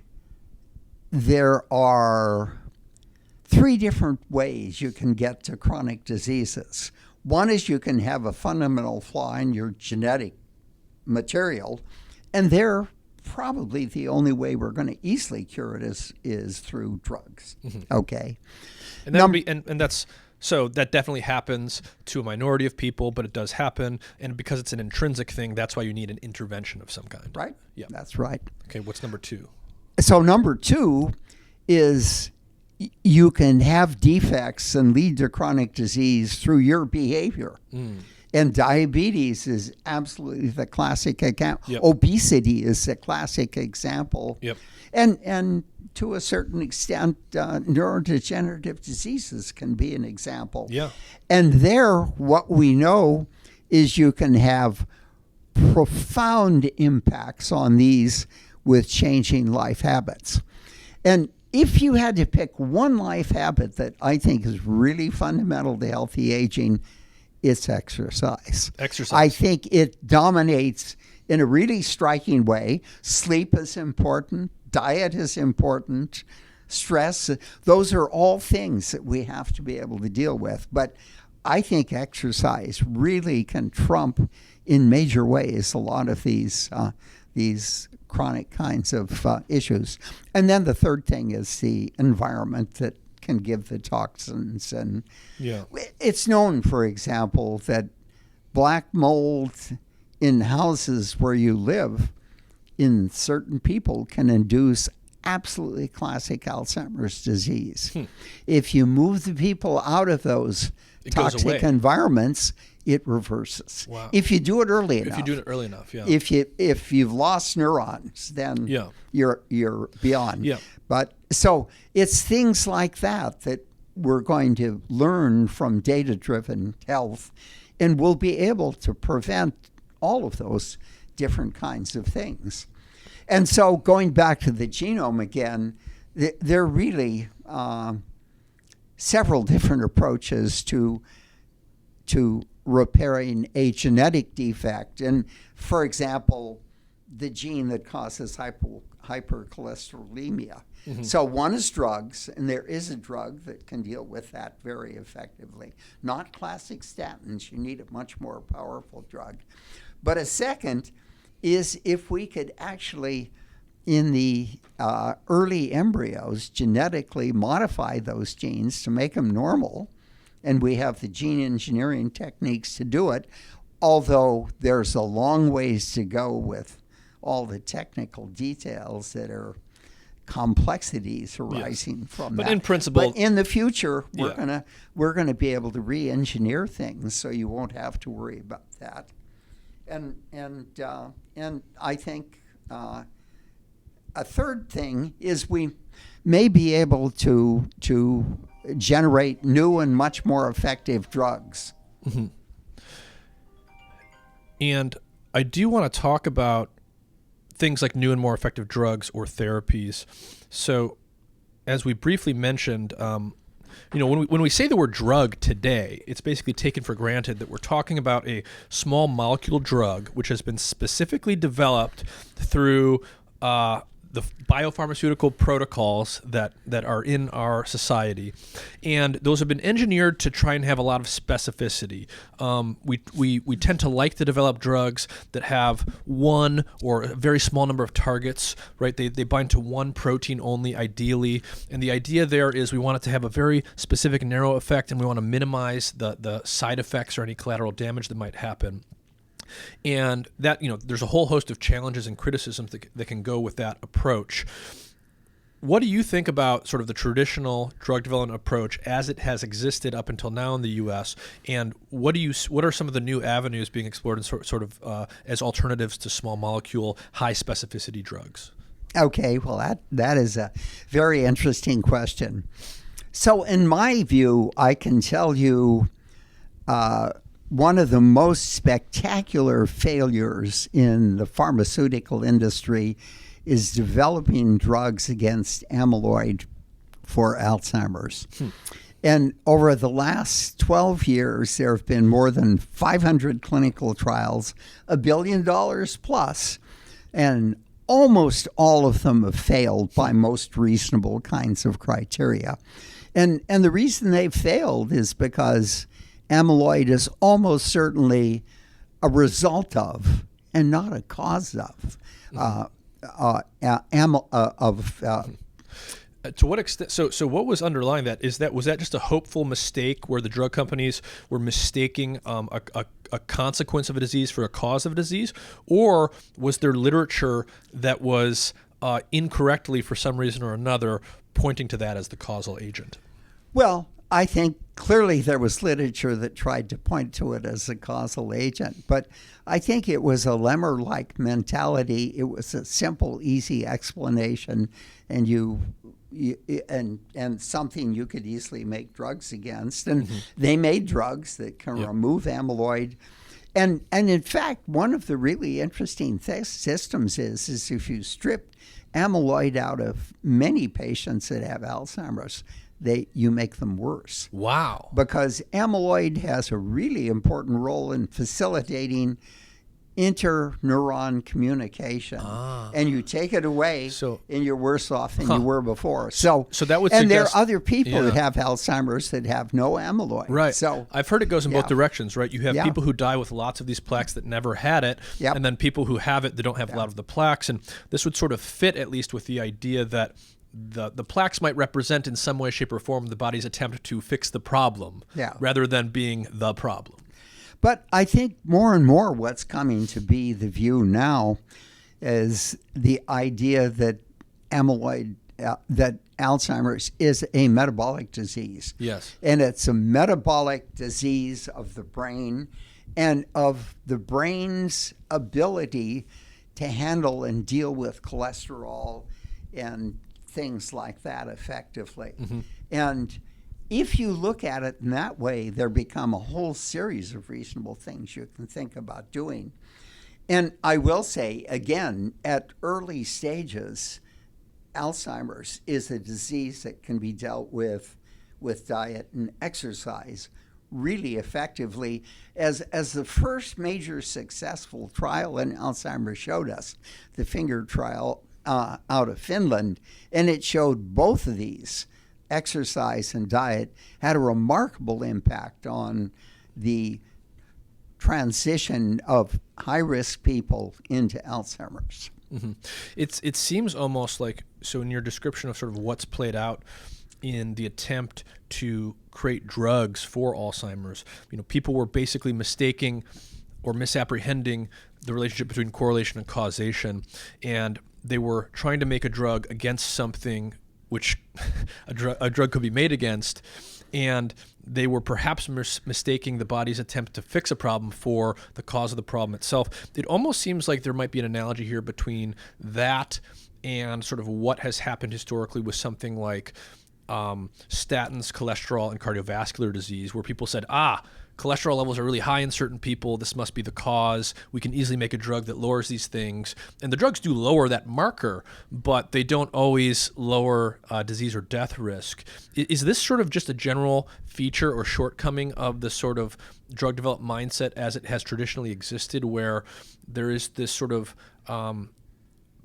there are three different ways you can get to chronic diseases. One is you can have a fundamental flaw in your genetic material, and they're probably the only way we're going to easily cure it is through drugs. Mm-hmm. Okay, and that would be, and that's so that definitely happens to a minority of people, but it does happen, and because it's an intrinsic thing, that's why you need an intervention of some kind. Right. Yeah, that's right. Okay, what's number two? So number two is you can have defects and lead to chronic disease through your behavior. And diabetes is absolutely the classic example. Yep. Obesity is the classic example. Yep. And to a certain extent, neurodegenerative diseases can be an example. Yeah. And there, what we know is you can have profound impacts on these with changing life habits. And if you had to pick one life habit that I think is really fundamental to healthy aging, it's exercise. I think it dominates in a really striking way. Sleep is important. Diet is important. Stress. Those are all things that we have to be able to deal with. But I think exercise really can trump in major ways a lot of these chronic kinds of issues. And then the third thing is the environment that can give the toxins. And it's known, for example, that black mold in houses where you live in certain people can induce absolutely classic Alzheimer's disease. If you move the people out of those toxic environments, it reverses. Wow. If you do it early enough. If you do it early enough, yeah. If you've lost neurons, then you're beyond. Yeah. But so it's things like that we're going to learn from data-driven health, and we'll be able to prevent all of those different kinds of things. And so going back to the genome again, there are really several different approaches to repairing a genetic defect. And for example, the gene that causes hypercholesterolemia. So one is drugs, and there is a drug that can deal with that very effectively. Not classic statins. You need a much more powerful drug. But a second is if we could actually, in the early embryos, genetically modify those genes to make them normal, and we have the gene engineering techniques to do it, although there's a long ways to go with all the technical details that are complexities arising from that. But in principle, but in the future, we're gonna be able to re-engineer things, so you won't have to worry about that. And I think a third thing is we may be able to generate new and much more effective drugs. And I do want to talk about things like new and more effective drugs or therapies. So, as we briefly mentioned, when we say the word drug today, it's basically taken for granted that we're talking about a small molecule drug which has been specifically developed through the biopharmaceutical protocols that are in our society, and those have been engineered to try and have a lot of specificity. We tend to like to develop drugs that have one or a very small number of targets, right? They bind to one protein only, ideally, and the idea there is we want it to have a very specific narrow effect, and we want to minimize the side effects or any collateral damage that might happen. And that, there's a whole host of challenges and criticisms that can go with that approach. What do you think about sort of the traditional drug development approach as it has existed up until now in the U.S., and what are some of the new avenues being explored in sort of as alternatives to small molecule, high specificity drugs? Okay, well, that is a very interesting question. So in my view, I can tell you one of the most spectacular failures in the pharmaceutical industry is developing drugs against amyloid for Alzheimer's. And over the last 12 years, there have been more than 500 clinical trials, $1 billion plus, and almost all of them have failed by most reasonable kinds of criteria. And the reason they've failed is because amyloid is almost certainly a result of, and not a cause of, to what extent? So what was underlying that? Was that just a hopeful mistake where the drug companies were mistaking a consequence of a disease for a cause of a disease, or was there literature that was incorrectly, for some reason or another, pointing to that as the causal agent? Well, I think clearly there was literature that tried to point to it as a causal agent, but I think it was a lemur-like mentality. It was a simple, easy explanation, and and something you could easily make drugs against. And they made drugs that can remove amyloid. And in fact, one of the really interesting systems is if you strip amyloid out of many patients that have Alzheimer's, you make them worse. Wow. Because amyloid has a really important role in facilitating interneuron communication. And you take it away, and you're worse off than you were before. So that would and suggest, there are other people that have Alzheimer's that have no amyloid. Right. So I've heard it goes in both directions, right? You have people who die with lots of these plaques that never had it, and then people who have it that don't have a lot of the plaques. And this would sort of fit at least with the idea that the plaques might represent in some way, shape, or form the body's attempt to fix the problem rather than being the problem. But I think more and more what's coming to be the view now is the idea that that Alzheimer's is a metabolic disease. Yes. And it's a metabolic disease of the brain and of the brain's ability to handle and deal with cholesterol and things like that effectively. Mm-hmm. And if you look at it in that way, there become a whole series of reasonable things you can think about doing. And I will say, again, at early stages, Alzheimer's is a disease that can be dealt with diet and exercise really effectively, as the first major successful trial in Alzheimer's showed us, the finger trial out of Finland, and it showed both of these, exercise and diet, had a remarkable impact on the transition of high-risk people into Alzheimer's. Mm-hmm. It seems almost like, so in your description of sort of what's played out in the attempt to create drugs for Alzheimer's, people were basically mistaking or misapprehending the relationship between correlation and causation, and they were trying to make a drug against something which a drug could be made against, and they were perhaps mistaking the body's attempt to fix a problem for the cause of the problem itself. It almost seems like there might be an analogy here between that and sort of what has happened historically with something like statins, cholesterol, and cardiovascular disease, where people said, cholesterol levels are really high in certain people. This must be the cause. We can easily make a drug that lowers these things. And the drugs do lower that marker, but they don't always lower disease or death risk. Is this sort of just a general feature or shortcoming of the sort of drug development mindset as it has traditionally existed, where there is this sort of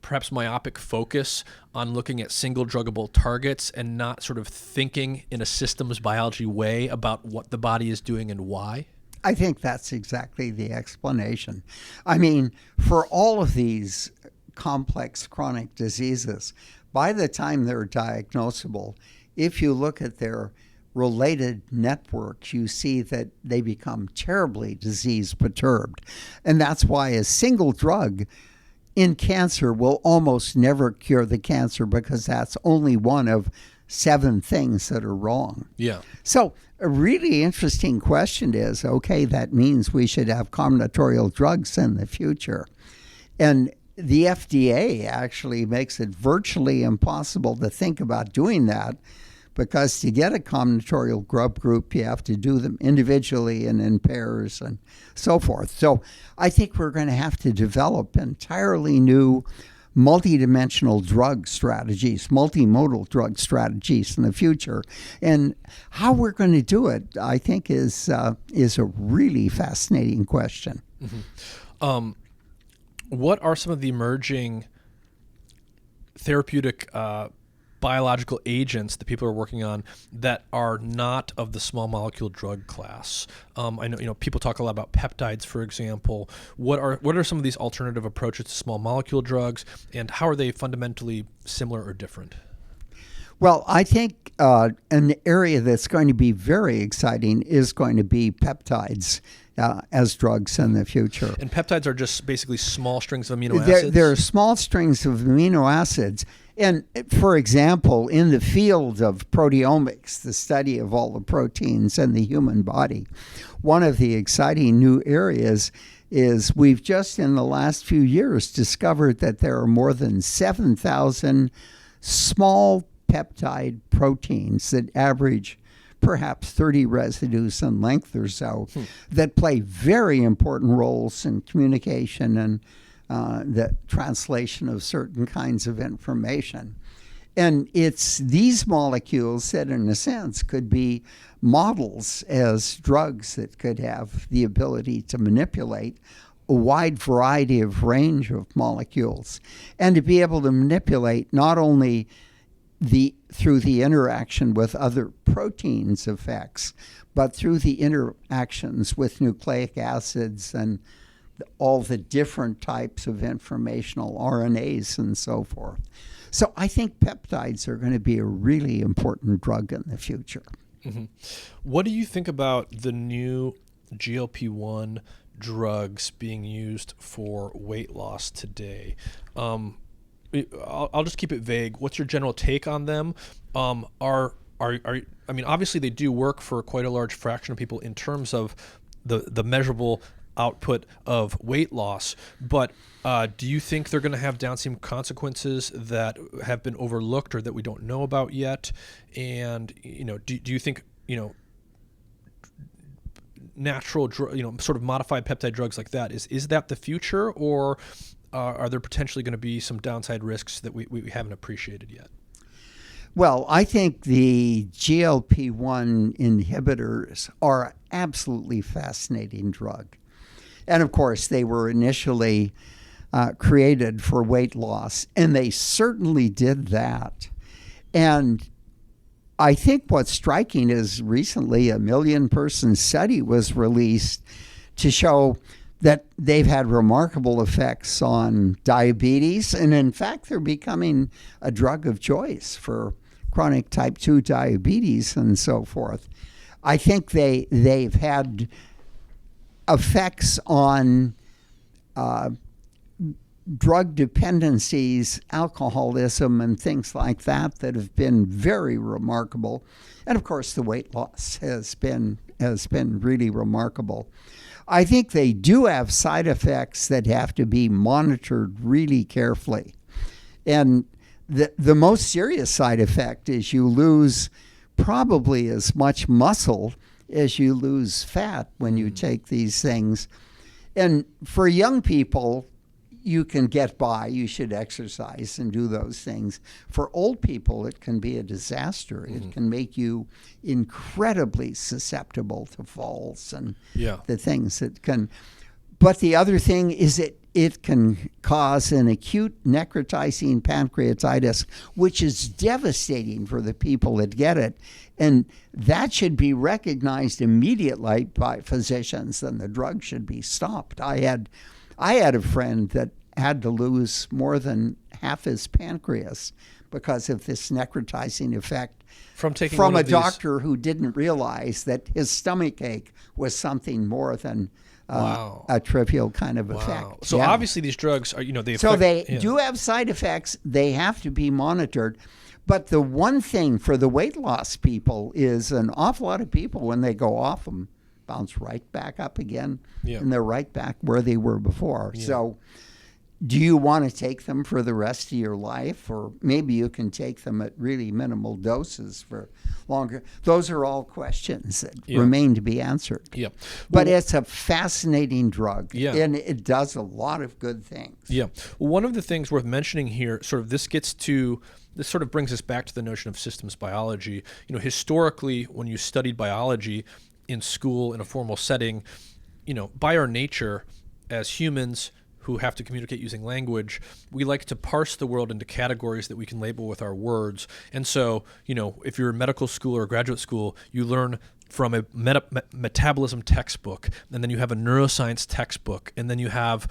perhaps myopic focus on looking at single druggable targets and not sort of thinking in a systems biology way about what the body is doing and why? I think that's exactly the explanation. I mean, for all of these complex chronic diseases, by the time they're diagnosable, if you look at their related networks, you see that they become terribly disease perturbed. And that's why a single drug in cancer will almost never cure the cancer, because that's only one of 7 things that are wrong. Yeah. So a really interesting question is, okay, that means we should have combinatorial drugs in the future. And the FDA actually makes it virtually impossible to think about doing that, because to get a combinatorial drug group, you have to do them individually and in pairs and so forth. So I think we're going to have to develop entirely new multidimensional drug strategies, multimodal drug strategies in the future. And how we're going to do it, I think, is a really fascinating question. Mm-hmm. What are some of the emerging therapeutic biological agents that people are working on that are not of the small molecule drug class? I know people talk a lot about peptides, for example. What are some of these alternative approaches to small molecule drugs, and how are they fundamentally similar or different? Well, I think an area that's going to be very exciting is going to be peptides as drugs in the future. And peptides are just basically small strings of amino acids? They're small strings of amino acids. And for example, in the field of proteomics, the study of all the proteins in the human body, one of the exciting new areas is we've just in the last few years discovered that there are more than 7,000 small peptide proteins that average perhaps 30 residues in length or so that play very important roles in communication and the translation of certain kinds of information. And it's these molecules that, in a sense, could be models as drugs that could have the ability to manipulate a wide variety of range of molecules, and to be able to manipulate not only through the interaction with other proteins effects, but through the interactions with nucleic acids and all the different types of informational RNAs and so forth. So I think peptides are going to be a really important drug in the future. Mm-hmm. What do you think about the new GLP-1 drugs being used for weight loss today. I'll just keep it vague. What's your general take on them? I mean, obviously they do work for quite a large fraction of people in terms of the measurable output of weight loss, but do you think they're going to have downstream consequences that have been overlooked or that we don't know about yet? And do you think natural sort of modified peptide drugs like that is that the future, or are there potentially going to be some downside risks that we haven't appreciated yet? Well, I think the GLP-1 inhibitors are absolutely fascinating drug. And of course, they were initially created for weight loss, and they certainly did that. And I think what's striking is recently a 1 million-person study was released to show that they've had remarkable effects on diabetes, and in fact, they're becoming a drug of choice for chronic type 2 diabetes and so forth. I think they've had effects on drug dependencies, alcoholism, and things like that have been very remarkable. And of course, the weight loss has been really remarkable. I think they do have side effects that have to be monitored really carefully. And the most serious side effect is you lose probably as much muscle as you lose fat when you take these things. And for young people, you can get by. You should exercise and do those things. For old people, it can be a disaster. It can make you incredibly susceptible to falls and the things that can. But the other thing is it can cause an acute necrotizing pancreatitis, which is devastating for the people that get it. And that should be recognized immediately by physicians, and the drug should be stopped. I had a friend that had to lose more than half his pancreas because of this necrotizing effect from a doctor who didn't realize that his stomach ache was something more than a trivial kind of effect. So obviously these drugs are, they do have side effects. They have to be monitored. But the one thing for the weight loss people is an awful lot of people, when they go off them, bounce right back up again, and they're right back where they were before. So do you want to take them for the rest of your life? Or maybe you can take them at really minimal doses for longer. Those are all questions that remain to be answered. But it's a fascinating drug, and it does a lot of good things. One of the things worth mentioning here, this sort of brings us back to the notion of systems biology. Historically, when you studied biology in school in a formal setting, by our nature as humans who have to communicate using language, we like to parse the world into categories that we can label with our words. And so, if you're in medical school or graduate school, you learn from a metabolism textbook, and then you have a neuroscience textbook, and then you have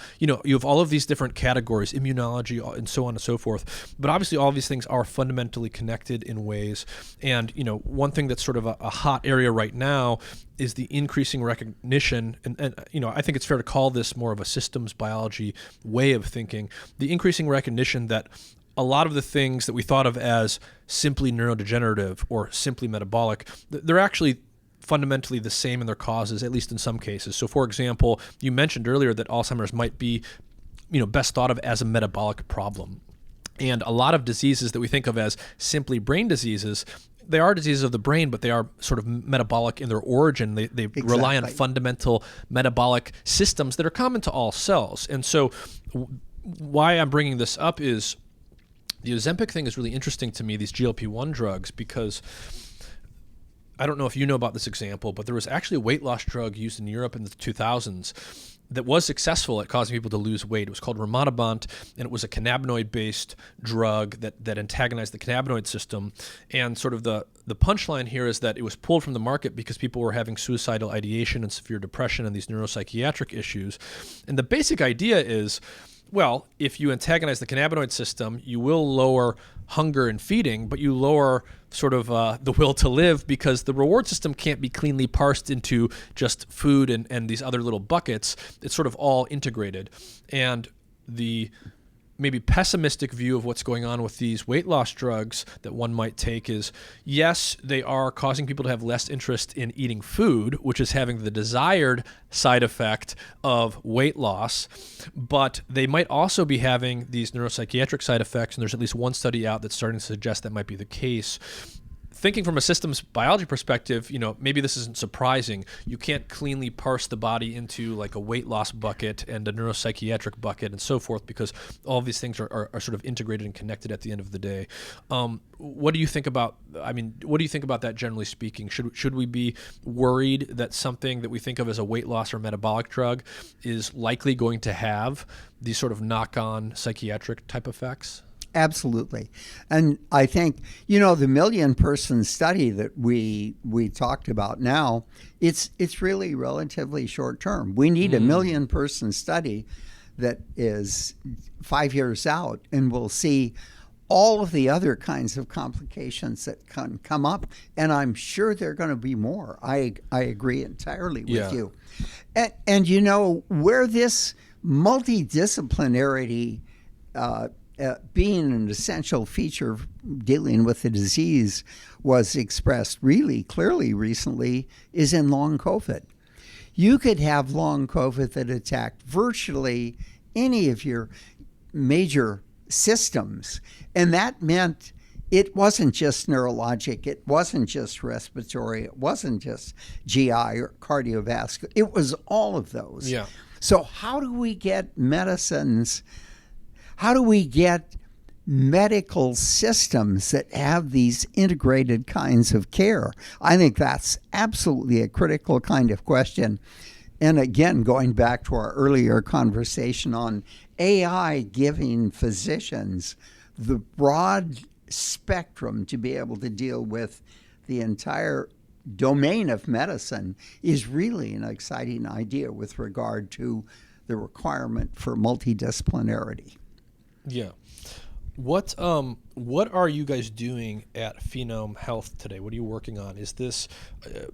all of these different categories, immunology, and so on and so forth. But obviously all of these things are fundamentally connected in ways. And one thing that's sort of a hot area right now is the increasing recognition, and I think it's fair to call this more of a systems biology way of thinking, the increasing recognition that a lot of the things that we thought of as simply neurodegenerative or simply metabolic, they're actually fundamentally the same in their causes, at least in some cases. So for example, you mentioned earlier that Alzheimer's might be, best thought of as a metabolic problem. And a lot of diseases that we think of as simply brain diseases, they are diseases of the brain, but they are sort of metabolic in their origin. They rely on fundamental metabolic systems that are common to all cells. And so why I'm bringing this up is the Ozempic thing is really interesting to me, these GLP-1 drugs, because I don't know if you know about this example, but there was actually a weight loss drug used in Europe in the 2000s that was successful at causing people to lose weight. It was called rimonabant, and it was a cannabinoid-based drug that antagonized the cannabinoid system. And sort of the punchline here is that it was pulled from the market because people were having suicidal ideation and severe depression and these neuropsychiatric issues. And the basic idea is, well, if you antagonize the cannabinoid system, you will lower hunger and feeding, but you lower sort of the will to live, because the reward system can't be cleanly parsed into just food and these other little buckets. It's sort of all integrated. And the maybe pessimistic view of what's going on with these weight loss drugs that one might take is, yes, they are causing people to have less interest in eating food, which is having the desired side effect of weight loss, but they might also be having these neuropsychiatric side effects, and there's at least one study out that's starting to suggest that might be the case. Thinking from a systems biology perspective, maybe this isn't surprising. You can't cleanly parse the body into like a weight loss bucket and a neuropsychiatric bucket and so forth, because all of these things are sort of integrated and connected at the end of the day. What do you think about? What do you think about that, generally speaking? Should we be worried that something that we think of as a weight loss or metabolic drug is likely going to have these sort of knock-on psychiatric type effects? Absolutely. And I think, the 1 million person study that we talked about now, it's really relatively short term. We need a 1 million person study that is 5 years out, and we'll see all of the other kinds of complications that can come up. And I'm sure there are going to be more. I agree entirely with you. And where this multidisciplinarity being an essential feature of dealing with the disease was expressed really clearly recently is in long COVID. You could have long COVID that attacked virtually any of your major systems. And that meant it wasn't just neurologic, it wasn't just respiratory, it wasn't just GI or cardiovascular, it was all of those. Yeah. So how do we get medicines? How do we get medical systems that have these integrated kinds of care? I think that's absolutely a critical kind of question. And again, going back to our earlier conversation on AI giving physicians the broad spectrum to be able to deal with the entire domain of medicine is really an exciting idea with regard to the requirement for multidisciplinarity. Yeah. What are you guys doing at Phenome Health today? What are you working on? Is this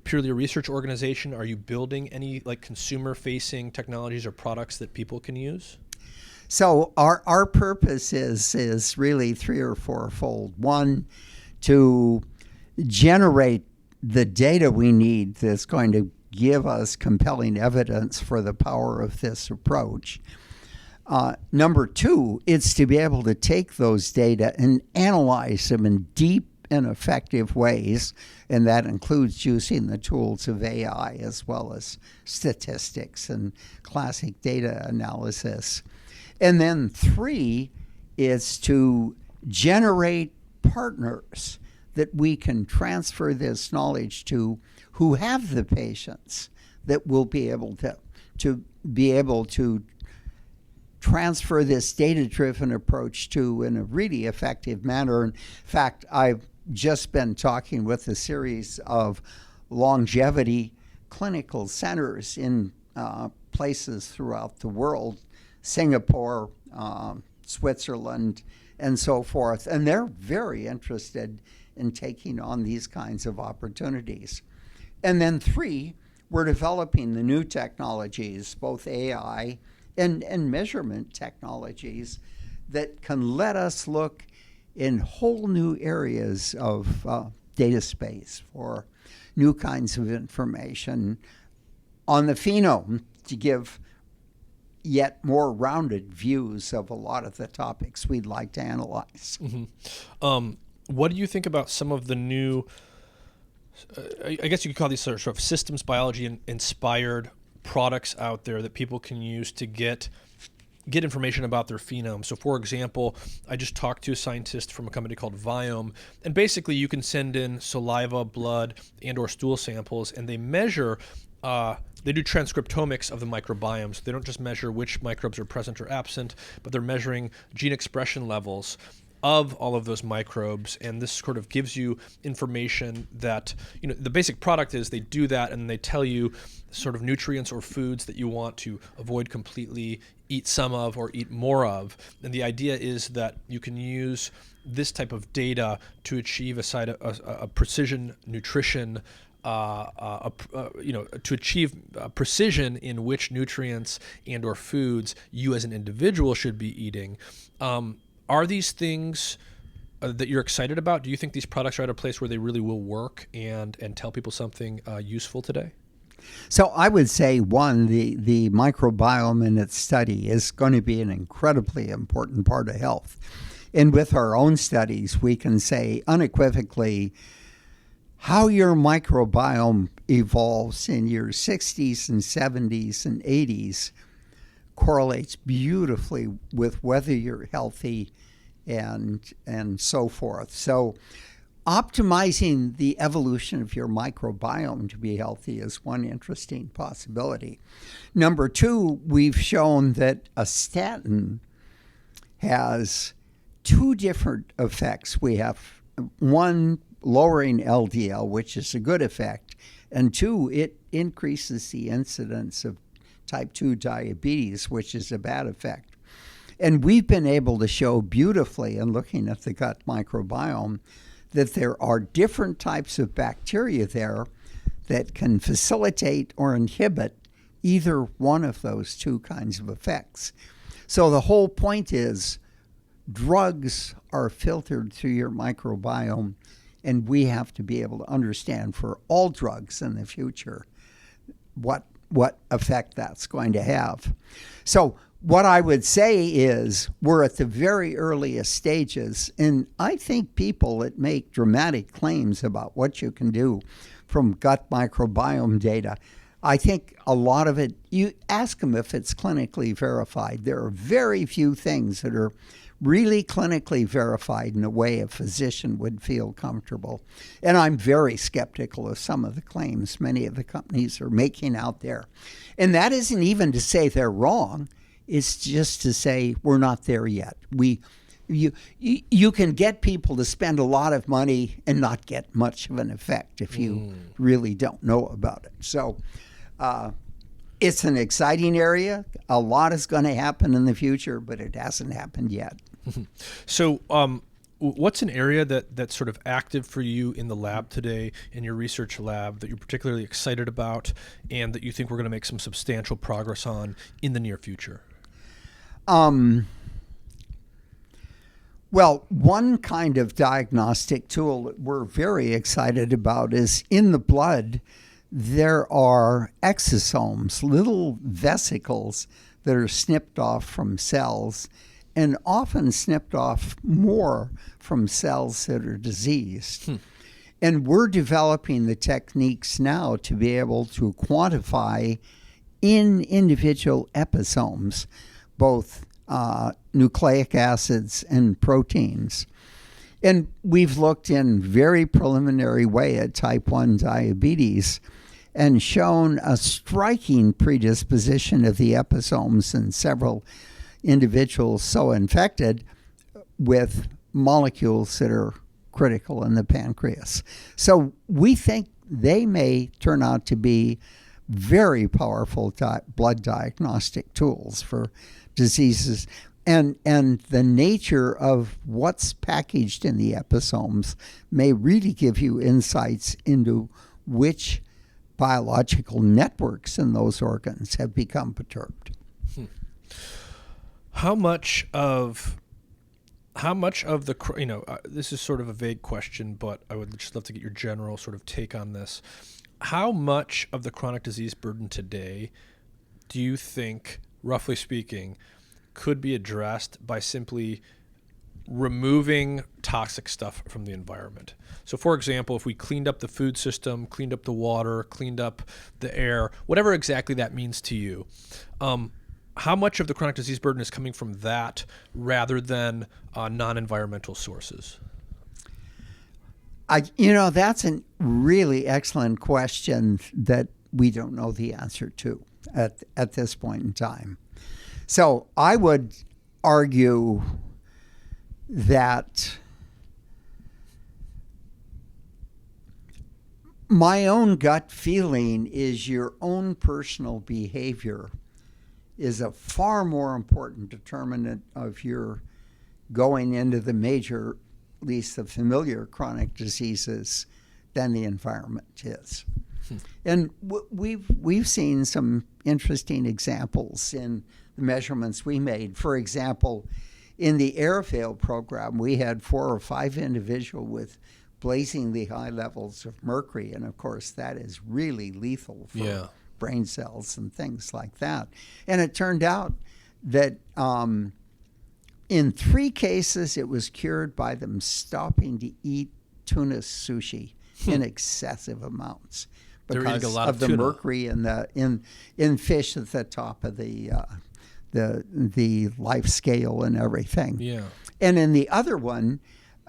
purely a research organization? Are you building any like consumer-facing technologies or products that people can use? So our purpose is really 3 or 4-fold. One, to generate the data we need that's going to give us compelling evidence for the power of this approach. Number 2, it's to be able to take those data and analyze them in deep and effective ways, and that includes using the tools of AI as well as statistics and classic data analysis. And then 3 is to generate partners that we can transfer this knowledge to, who have the patients that will be able to transfer this data-driven approach to in a really effective manner. In fact, I've just been talking with a series of longevity clinical centers in places throughout the world, Singapore, Switzerland, and so forth. And they're very interested in taking on these kinds of opportunities. And then 3, we're developing the new technologies, both AI and measurement technologies, that can let us look in whole new areas of data space for new kinds of information on the phenome to give yet more rounded views of a lot of the topics we'd like to analyze. Mm-hmm. What do you think about some of the new, I guess you could call these sort of systems biology inspired products out there that people can use to get information about their phenome? So for example, I just talked to a scientist from a company called Phenome, and basically you can send in saliva, blood, and or stool samples, and they measure, they do transcriptomics of the microbiome. So they don't just measure which microbes are present or absent, but they're measuring gene expression levels. of all of those microbes, and this sort of gives you information that, the basic product is they do that and they tell you sort of nutrients or foods that you want to avoid completely, eat some of, or eat more of. And the idea is that you can use this type of data to achieve a precision nutrition, to achieve precision in which nutrients and or foods you as an individual should be eating. Are these things that you're excited about? Do you think these products are at a place where they really will work and tell people something useful today? So I would say, one, the microbiome in its study is going to be an incredibly important part of health. And with our own studies, we can say unequivocally how your microbiome evolves in your 60s and 70s and 80s correlates beautifully with whether you're healthy and so forth. So optimizing the evolution of your microbiome to be healthy is one interesting possibility. Number two, we've shown that a statin has two different effects. We have one, lowering LDL, which is a good effect, and two, it increases the incidence of type 2 diabetes, which is a bad effect. And we've been able to show beautifully in looking at the gut microbiome that there are different types of bacteria there that can facilitate or inhibit either one of those two kinds of effects. So the whole point is drugs are filtered through your microbiome, and we have to be able to understand for all drugs in the future what effect that's going to have. So what I would say is we're at the very earliest stages, and I think people that make dramatic claims about what you can do from gut microbiome data, I think a lot of it, you ask them if it's clinically verified. There are very few things that are really clinically verified in a way a physician would feel comfortable. And I'm very skeptical of some of the claims many of the companies are making out there. And that isn't even to say they're wrong. It's just to say we're not there yet. You can get people to spend a lot of money and not get much of an effect if you really don't know about it. So it's an exciting area. A lot is going to happen in the future, but it hasn't happened yet. So what's an area that's sort of active for you in the lab today, in your research lab, that you're particularly excited about and that you think we're going to make some substantial progress on in the near future? Well, one kind of diagnostic tool that we're very excited about is in the blood, there are exosomes, little vesicles that are snipped off from cells, and often snipped off more from cells that are diseased. And we're developing the techniques now to be able to quantify in individual episomes both nucleic acids and proteins. And we've looked in very preliminary way at type 1 diabetes and shown a striking predisposition of the episomes in several individuals so infected with molecules that are critical in the pancreas. So we think they may turn out to be very powerful blood diagnostic tools for diseases. And the nature of what's packaged in the episomes may really give you insights into which biological networks in those organs have become perturbed. How much of the, this is sort of a vague question, but I would just love to get your general sort of take on this. How much of the chronic disease burden today do you think, roughly speaking, could be addressed by simply removing toxic stuff from the environment? So for example, if we cleaned up the food system, cleaned up the water, cleaned up the air, whatever exactly that means to you, how much of the chronic disease burden is coming from that rather than non-environmental sources? That's a really excellent question that we don't know the answer to at this point in time. So I would argue that my own gut feeling is your own personal behavior is a far more important determinant of your going into the major, at least the familiar chronic diseases, than the environment is. And we've seen some interesting examples in the measurements we made. For example, in the airfail program, we had 4 or 5 individuals with blazingly high levels of mercury, and of course that is really lethal for brain cells and things like that. And it turned out that in 3 cases it was cured by them stopping to eat tuna sushi in excessive amounts because of the tuna. Mercury in fish at the top of the life scale and everything. Yeah. And in the other one,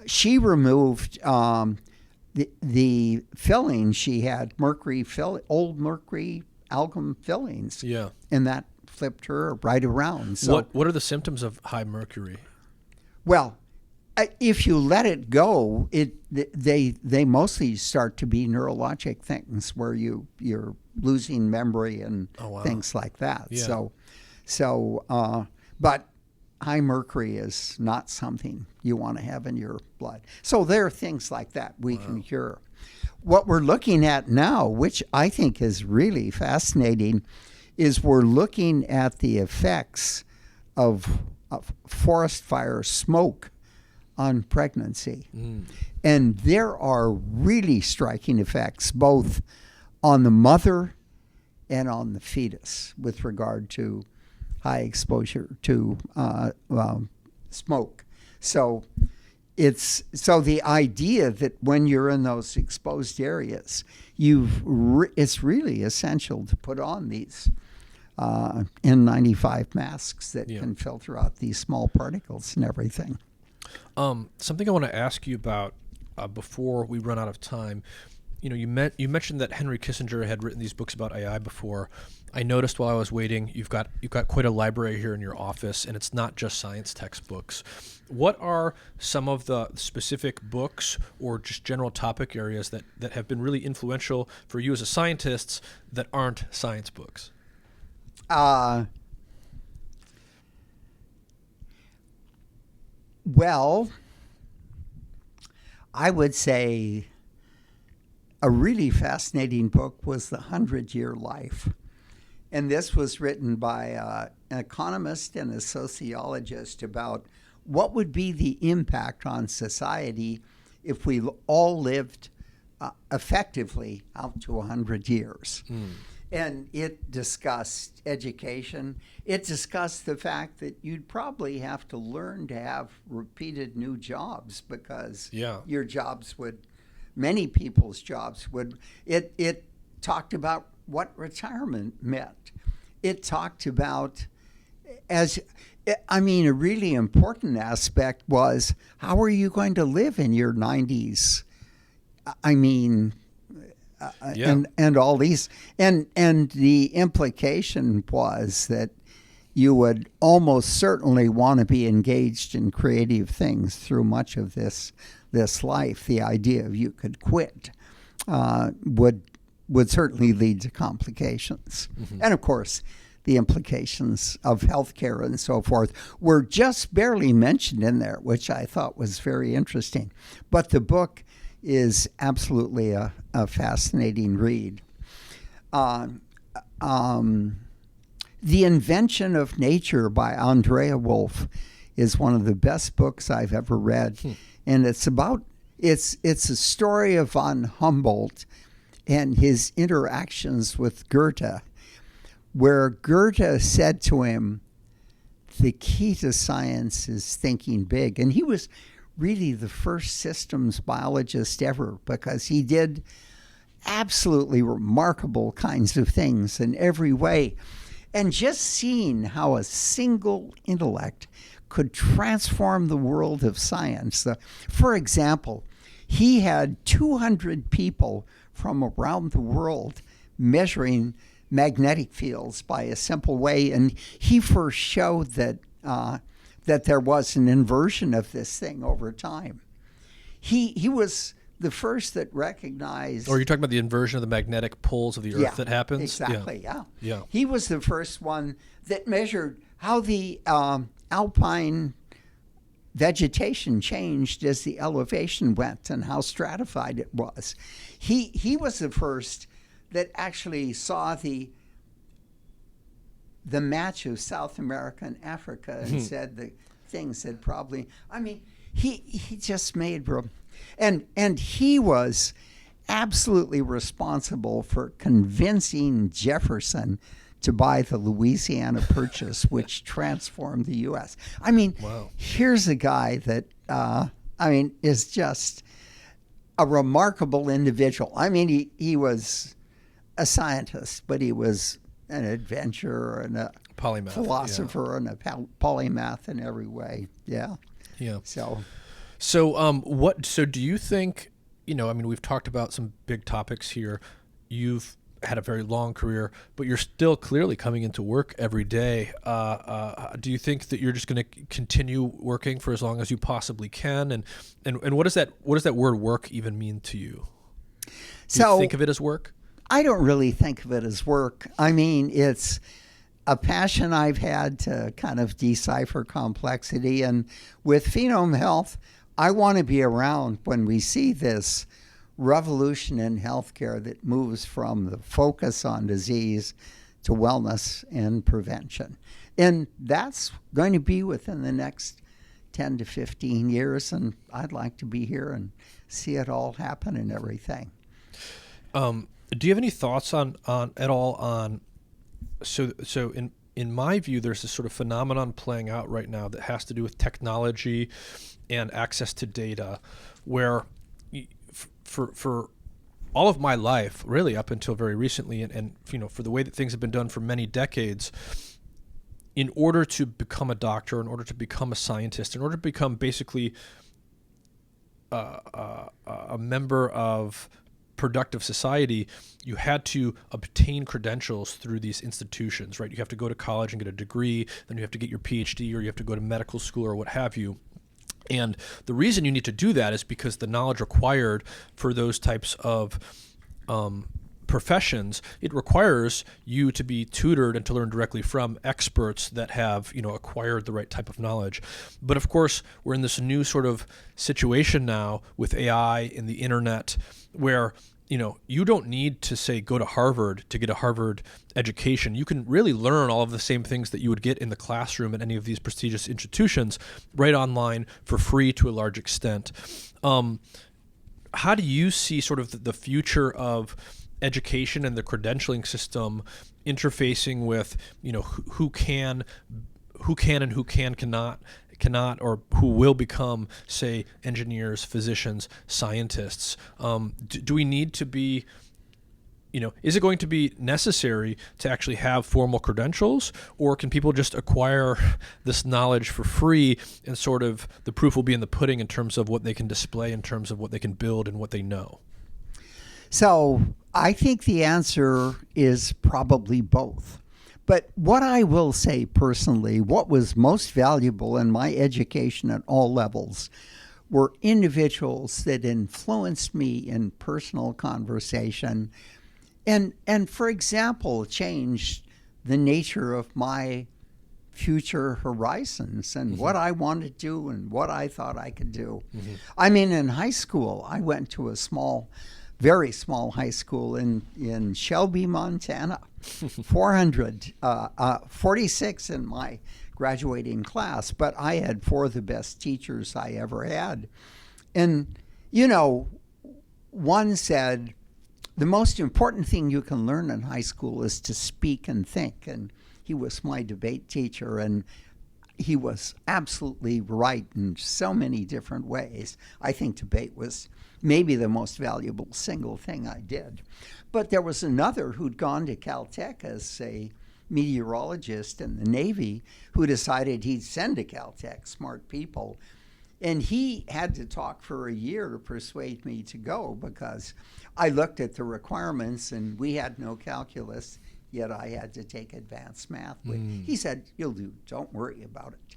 she removed the filling. She had old mercury algum fillings. Yeah. And that flipped her right around. So what are the symptoms of high mercury? Well, if you let it go, they mostly start to be neurologic things where you're losing memory and things like that. Yeah. But high mercury is not something you want to have in your blood. So there are things like that we can cure. What we're looking at now, which I think is really fascinating, is we're looking at the effects of forest fire smoke on pregnancy. And there are really striking effects both on the mother and on the fetus with regard to high exposure to smoke. So the idea that when you're in those exposed areas, it's really essential to put on these N95 masks that can filter out these small particles and everything. Something I want to ask you about before we run out of time. You mentioned that Henry Kissinger had written these books about AI before. I noticed while I was waiting, you've got quite a library here in your office, and it's not just science textbooks. What are some of the specific books or just general topic areas that have been really influential for you as a scientist that aren't science books? Well, I would say a really fascinating book was The 100-Year Life. And this was written by an economist and a sociologist about what would be the impact on society if we all lived effectively out to 100 years. And it discussed education. It discussed the fact that you'd probably have to learn to have repeated new jobs because your jobs many people's jobs would. It talked about what retirement meant. It talked about a really important aspect was, how are you going to live in your 90s? And all these, and the implication was that you would almost certainly want to be engaged in creative things through much of this life. The idea of you could quit would certainly lead to complications. And of course, the implications of healthcare and so forth were just barely mentioned in there, which I thought was very interesting. But the book is absolutely a fascinating read. The Invention of Nature by Andrea Wolf is one of the best books I've ever read. And it's a story of von Humboldt and his interactions with Goethe, where Goethe said to him, the key to science is thinking big. And he was really the first systems biologist ever, because he did absolutely remarkable kinds of things in every way. And just seeing how a single intellect could transform the world of science. For example, he had 200 people from around the world measuring magnetic fields by a simple way. And he first showed that that there was an inversion of this thing over time. He was the first that recognized. Or you're talking about the inversion of the magnetic poles of the Earth that happens? Exactly, Yeah. He was the first one that measured how the alpine vegetation changed as the elevation went and how stratified it was. He was the first that actually saw the match of South America and Africa and said the things that probably, he just made, and he was absolutely responsible for convincing Jefferson to buy the Louisiana Purchase, which transformed the U.S. Wow. Here's a guy that, is just a remarkable individual. He was a scientist, but he was an adventurer and a Polymath, philosopher and a polymath in every way. Yeah. Yeah. So do you think, we've talked about some big topics here. You've had a very long career, but you're still clearly coming into work every day. Do you think that you're just going to continue working for as long as you possibly can? And what does that word work even mean to you? Do you think of it as work? I don't really think of it as work. It's a passion I've had to kind of decipher complexity. And with Phenome Health, I want to be around when we see this revolution in healthcare that moves from the focus on disease to wellness and prevention. And that's going to be within the next 10 to 15 years. And I'd like to be here and see it all happen and everything. Do you have any thoughts so in my view, there's this sort of phenomenon playing out right now that has to do with technology and access to data, where for all of my life, really up until very recently, and for the way that things have been done for many decades, in order to become a doctor, in order to become a scientist, in order to become basically a member of productive society, you had to obtain credentials through these institutions, right? You have to go to college and get a degree, then you have to get your PhD, or you have to go to medical school or what have you. And the reason you need to do that is because the knowledge required for those types of professions, it requires you to be tutored and to learn directly from experts that have, acquired the right type of knowledge. But of course, we're in this new sort of situation now with AI and the internet where you don't need to, say, go to Harvard to get a Harvard education. You can really learn all of the same things that you would get in the classroom at any of these prestigious institutions right online for free to a large extent. How do you see sort of the future of education and the credentialing system interfacing with, who can and who cannot, or who will become, say, engineers, physicians, scientists? Do we need to be, is it going to be necessary to actually have formal credentials, or can people just acquire this knowledge for free and sort of the proof will be in the pudding in terms of what they can display, in terms of what they can build and what they know? So I think the answer is probably both. But what I will say personally, what was most valuable in my education at all levels were individuals that influenced me in personal conversation and for example, changed the nature of my future horizons and what I wanted to do and what I thought I could do. In high school, I went to a very small high school in Shelby, Montana. 46 in my graduating class, but I had 4 of the best teachers I ever had. And, one said, the most important thing you can learn in high school is to speak and think. And he was my debate teacher, and he was absolutely right in so many different ways. I think debate was maybe the most valuable single thing I did. But there was another who'd gone to Caltech as a meteorologist in the Navy who decided he'd send to Caltech smart people. And he had to talk for a year to persuade me to go because I looked at the requirements and we had no calculus, yet I had to take advanced math. He said, "You'll do, don't worry about it."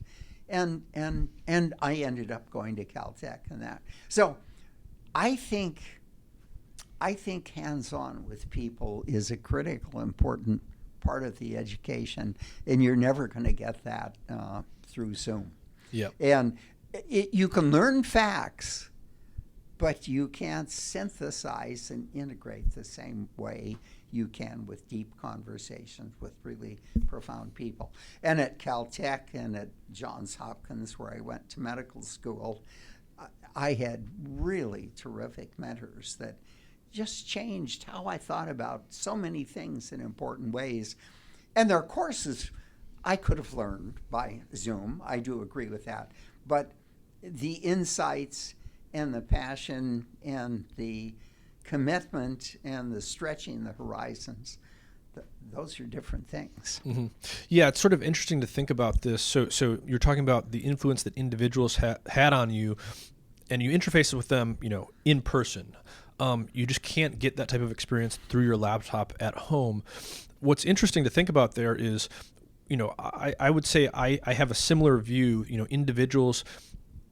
and I ended up going to Caltech and that. So I think hands-on with people is a critical, important part of the education, and you're never going to get that through Zoom. Yeah. And you can learn facts, but you can't synthesize and integrate the same way you can with deep conversations with really profound people. And at Caltech and at Johns Hopkins, where I went to medical school, I had really terrific mentors that just changed how I thought about so many things in important ways. And their courses I could have learned by Zoom. I do agree with that. But the insights and the passion and the commitment and the stretching the horizons, those are different things. Mm-hmm. Yeah, it's sort of interesting to think about this. So you're talking about the influence that individuals had on you, and you interface with them, in person. You just can't get that type of experience through your laptop at home. What's interesting to think about there is, I would say I have a similar view. Individuals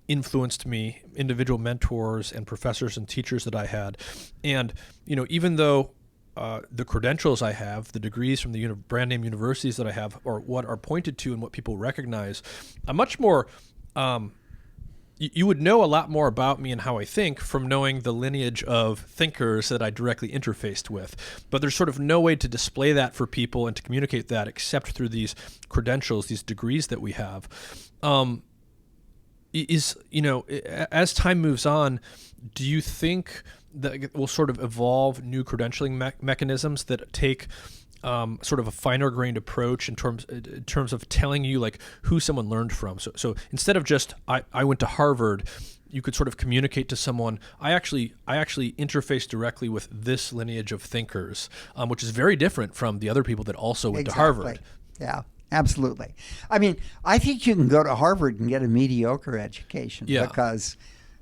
influenced me, individual mentors and professors and teachers that I had. And, even though the credentials I have, the degrees from the brand name universities that I have, or what are pointed to and what people recognize, I'm much more... you would know a lot more about me and how I think from knowing the lineage of thinkers that I directly interfaced with. But there's sort of no way to display that for people and to communicate that except through these credentials, these degrees that we have. As time moves on, do you think that we'll sort of evolve new credentialing mechanisms that take sort of a finer grained approach in terms of telling you like who someone learned from? So instead of just I went to Harvard, you could sort of communicate to someone, I actually interface directly with this lineage of thinkers, which is very different from the other people that also went to Harvard. Yeah, absolutely. I mean, I think you can go to Harvard and get a mediocre education because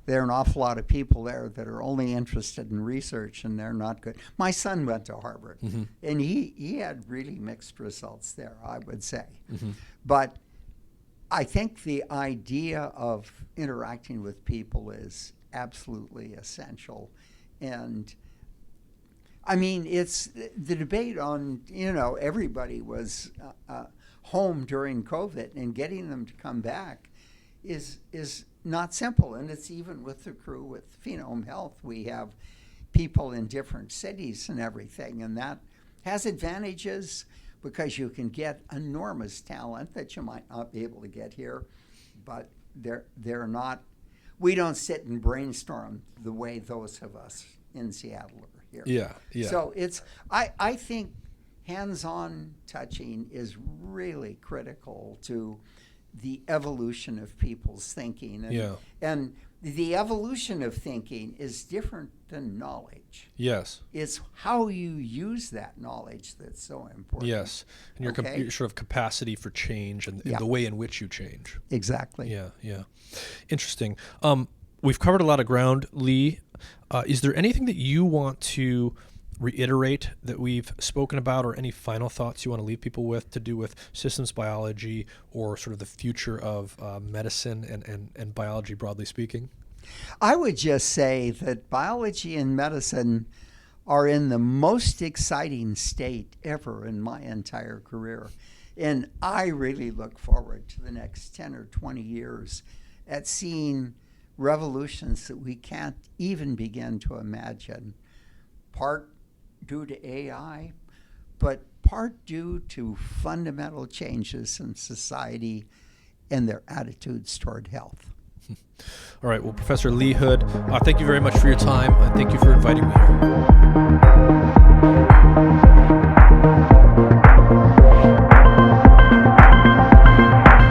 there are an awful lot of people there that are only interested in research, and they're not good. My son went to Harvard, and he had really mixed results there, I would say. But I think the idea of interacting with people is absolutely essential. And I mean, it's the debate on, everybody was home during COVID, and getting them to come back is not simple. And it's even with the crew with Phenome Health. We have people in different cities and everything, and that has advantages because you can get enormous talent that you might not be able to get here, but they're not, we don't sit and brainstorm the way those of us in Seattle are here. Yeah. So I think hands-on touching is really critical to the evolution of people's thinking. And the evolution of thinking is different than knowledge. Yes. It's how you use that knowledge that's so important. Yes. And your sort of capacity for change and the way in which you change. Exactly. Yeah. Interesting. We've covered a lot of ground, Lee. Is there anything that you want to reiterate that we've spoken about, or any final thoughts you want to leave people with to do with systems biology or sort of the future of medicine and biology broadly speaking? I would just say that biology and medicine are in the most exciting state ever in my entire career. And I really look forward to the next 10 or 20 years at seeing revolutions that we can't even begin to imagine, part due to AI, but part due to fundamental changes in society and their attitudes toward health. All right. Well, Professor Lee Hood, thank you very much for your time, and thank you for inviting me here.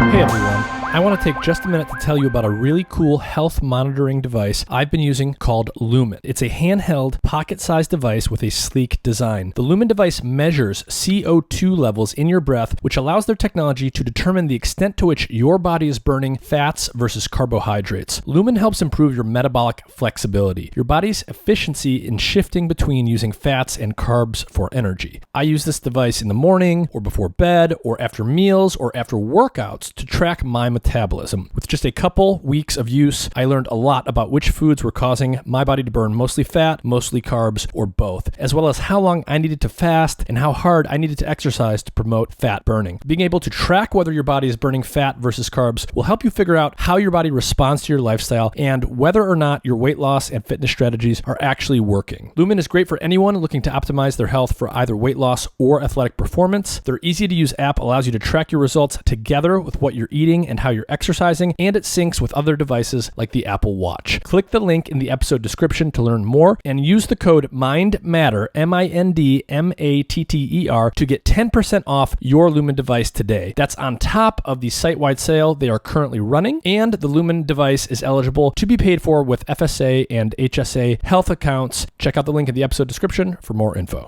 Hey, everyone. I want to take just a minute to tell you about a really cool health monitoring device I've been using called Lumen. It's a handheld, pocket-sized device with a sleek design. The Lumen device measures CO2 levels in your breath, which allows their technology to determine the extent to which your body is burning fats versus carbohydrates. Lumen helps improve your metabolic flexibility, your body's efficiency in shifting between using fats and carbs for energy. I use this device in the morning, or before bed, or after meals, or after workouts to track my metabolism. metabolism. With just a couple weeks of use, I learned a lot about which foods were causing my body to burn mostly fat, mostly carbs, or both, as well as how long I needed to fast and how hard I needed to exercise to promote fat burning. Being able to track whether your body is burning fat versus carbs will help you figure out how your body responds to your lifestyle and whether or not your weight loss and fitness strategies are actually working. Lumen is great for anyone looking to optimize their health for either weight loss or athletic performance. Their easy-to-use app allows you to track your results together with what you're eating and how you're exercising, and it syncs with other devices like the Apple Watch. Click the link in the episode description to learn more and use the code MINDMATTER, MINDMATTER, to get 10% off your Lumen device today. That's on top of the site-wide sale they are currently running, and the Lumen device is eligible to be paid for with FSA and HSA health accounts. Check out the link in the episode description for more info.